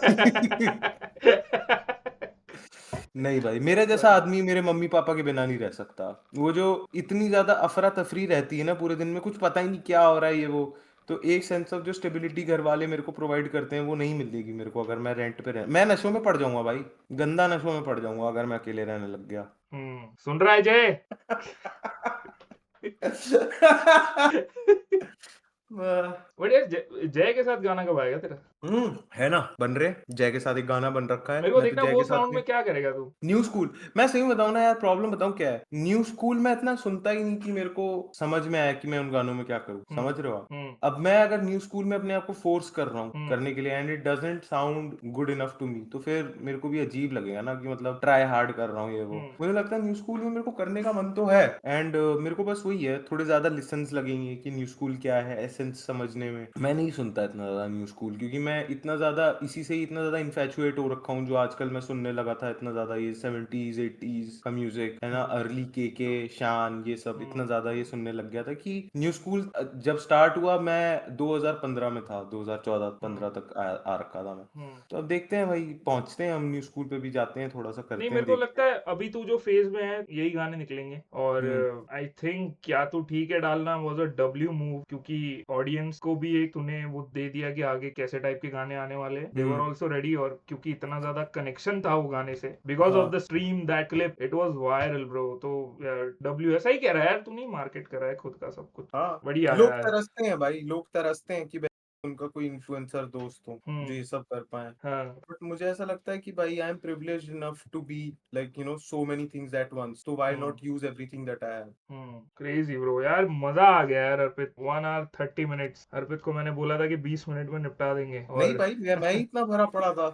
नहीं भाई, मेरे जैसा आदमी मेरे मम्मी पापा के बिना नहीं रह सकता। वो जो इतनी ज्यादा अफरा तफरी रहती है ना पूरे दिन में, कुछ पता ही नहीं क्या हो रहा है ये वो, तो एक सेंस ऑफ जो स्टेबिलिटी घर वाले मेरे को प्रोवाइड करते हैं वो नहीं मिलेगी मेरे को अगर मैं रेंट पे रह। मैं नशों में पड़ जाऊंगा भाई, गंदा नशों में पड़ जाऊंगा अगर मैं अकेले रहने लग गया। सुन रहा है जय? बट यार जय के साथ गाना कब आएगा तेरा? है ना, बन रहे, जय के साथ एक गाना बन रखा है, मेरे को मैं तो देखना जय वो के साथ साउंड में क्या करेगा तू? New school. मैं सही बताऊं ना यार, प्रॉब्लम बताऊं क्या है, न्यू स्कूल में इतना सुनता ही नहीं कि मेरे को समझ में आया कि मैं उन गानों में क्या करूं, समझ रहे हो आप? अब मैं अगर न्यू स्कूल में अपने आप को फोर्स कर रहा हूँ करने के लिए, and it doesn't sound good enough to me, तो फिर मेरे को भी अजीब लगेगा ना कि मतलब ट्राई हार्ड कर रहा हूँ ये वो। मुझे लगता है न्यू स्कूल में मेरे को करने का मन तो है, एंड मेरे को बस वही है, थोड़े ज्यादा लिसन्स लगेंगे कि न्यू स्कूल क्या है, एसेंस समझने में। मैं नहीं सुनता इतना ज्यादा न्यू स्कूल, क्योंकि मैं इतना ज्यादा इसी से ही इतना ज्यादा इन्फैचुएट हो रखा हूँ, जो आजकल मैं सुनने लगा था इतना ज्यादा, ये 70s 80s का म्यूजिक है ना, अर्ली के शान, ये सब इतना ज्यादा ये सुनने लग गया था कि न्यू स्कूल जब स्टार्ट हुआ मैं 2015 में था, 2014-15 तक आ रखा था मैं। तो अब देखते हैं भाई, पहुंचते हैं हम न्यू स्कूल पे भी, जाते हैं थोड़ा सा नहीं, करते हैं, मेरे को देखते लगता है अभी तू जो फेज में है यही गाने निकलेंगे, और आई थिंक क्या तू ठीक है डालना वाज अ डब्ल्यू मूव, क्योंकि ऑडियंस को भी एक तूने वो दे दिया कि आगे कैसे टाइप के गाने आने वाले हैं, दे वर आल्सो रेडी, और क्योंकि इतना ज्यादा कनेक्शन था वो गाने से, because of the stream that clip it was viral bro. तो डब्ल्यू ऐसा ही कह रहा है यार, तू नहीं मार्केट कर रहा है खुद का सब कुछ? हाँ, बढ़िया लोग यार। तरसते हैं भाई, लोग तरसते हैं कि भाई उनका कोई इन्फ्लुएंसर दोस्त हो जो ये सब कर पाए, हाँ। बट मुझे ऐसा लगता है कि भाई I am privileged enough to be like you know so many things at once, so why not use everything that I have? Crazy bro यार, मजा आ गया यार अर्पित। 1 hour 30 minutes। अर्पित को मैंने बोला था कि 20 मिनट में निपटा देंगे, नहीं और भाई, मैं ही इतना भरा पड़ा था।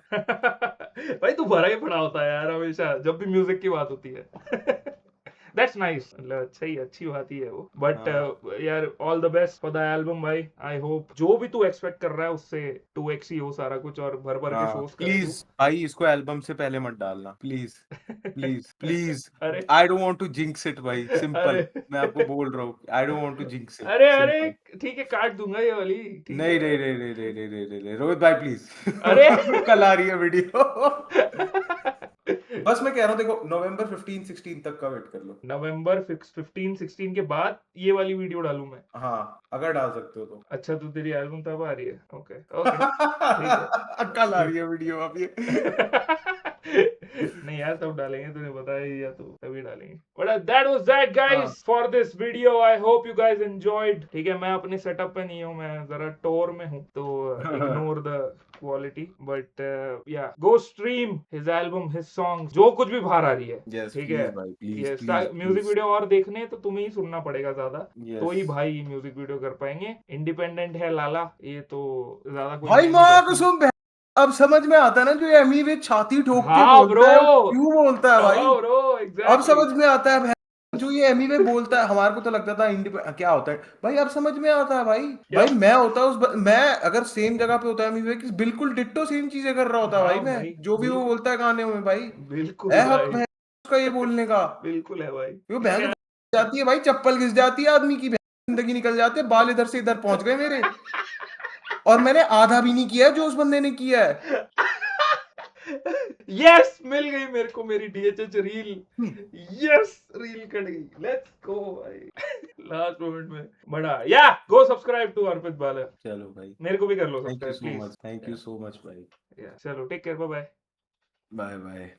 भाई तू भरा ही पड़ा होता है यार हमेशा जब भी म्यूजिक की बात होती है। दैट्स नाइस, मतलब अच्छा ही, अच्छी बात ही है वो। बट हाँ यार all the best for the album भाई। आई होप जो भी तू एक्सपेक्ट कर रहा है उससे 2x ही हो सारा कुछ, और भर भर के हाँ, शोज करे तू। प्लीज भाई इसको एल्बम से पहले मत डालना, प्लीज प्लीज प्लीज। अरे I don't want to jinx it भाई, सिंपल। अरे मैं आपको बोल रहा हूँ, I don't want to jinx it, अरे अरे सिंपल। ठीक है, काट दूंगा ये वाली, ठीक नहीं नहीं है। नहीं नहीं नहीं नहीं नहीं नहीं नहीं, रोहित भाई प्लीज। अरे कल आ रही है वीडियो। बस मैं कह रहा हूँ, देखो नवंबर 15-16 तक का वेट कर लो। नवंबर 15-16 के बाद ये वाली वीडियो डालूं मैं? हाँ, अगर डाल सकते हो तो। अच्छा, तो तेरी एल्बम तब आ रही है? ओके ओके, ठीक है कल आ ठीक। रही है वीडियो अब ये। नहीं यार तब डालेंगे, तूने बताया ही या तो तभी डालेंगे। But that was that guys for this video. I hope you guys enjoyed. ठीक है, मैं अपने सेटअप पे नहीं हूँ, मैं जरा टोर में हूँ, तो ignore the quality. But yeah go stream his album, his song, जो कुछ भी बाहर आ रही है। यस ठीक प्लीज है, भाई, प्लीज ये प्लीज म्यूजिक वीडियो और देखने हैं तो तुम्हें ही सुनना पड़ेगा ज्यादा, तो ही यस भाई म्यूजिक वीडियो कर पाएंगे। इंडिपेंडेंट है लाला, ये तो ज्यादा कोई भाई नहीं माँ करती। कसम अब समझ में आता है ना, जो एमी वे छाती ठोक के हाँ बोलता है, ब्रो, क्यों बोलता है भाई। हाँ ब्रो, अब एग्जैक्टली। समझ में आता है भाई, जो ये एमी वे बोलता है। हमारे को तो लगता था इंडिपेंडेंट क्या होता है भाई, अब समझ में आता है भाई। क्या? भाई मैं होता मैं अगर सेम जगह पे होता है एमी वे की, बिल्कुल डिट्टो सेम चीजें कर रहा होता भाई, हाँ मैं भाई, जो भी वो बोलता है गाने में भाई। बिल्कुल है हक भाई, है उसका ये बोलने का। बिल्कुल है भाई। वो बहन जाती है भाई, चप्पल घिस जाती है आदमी की, जिंदगी निकल जाती है, बाल इधर से इधर पहुंच गए मेरे, और मैंने आधा भी नहीं किया है जो उस बंदे ने किया है। यस, मिल गई मेरे को मेरी DHH reel. Yes, reel cut गई, लेट्स गो भाई। लास्ट मोमेंट में बड़ा। या गो सब्सक्राइब टू अर्पित बाला। चलो भाई, मेरे को भी कर लो thank you subscribe so please. Much, thank you so much भाई। चलो take care, bye bye. Bye bye.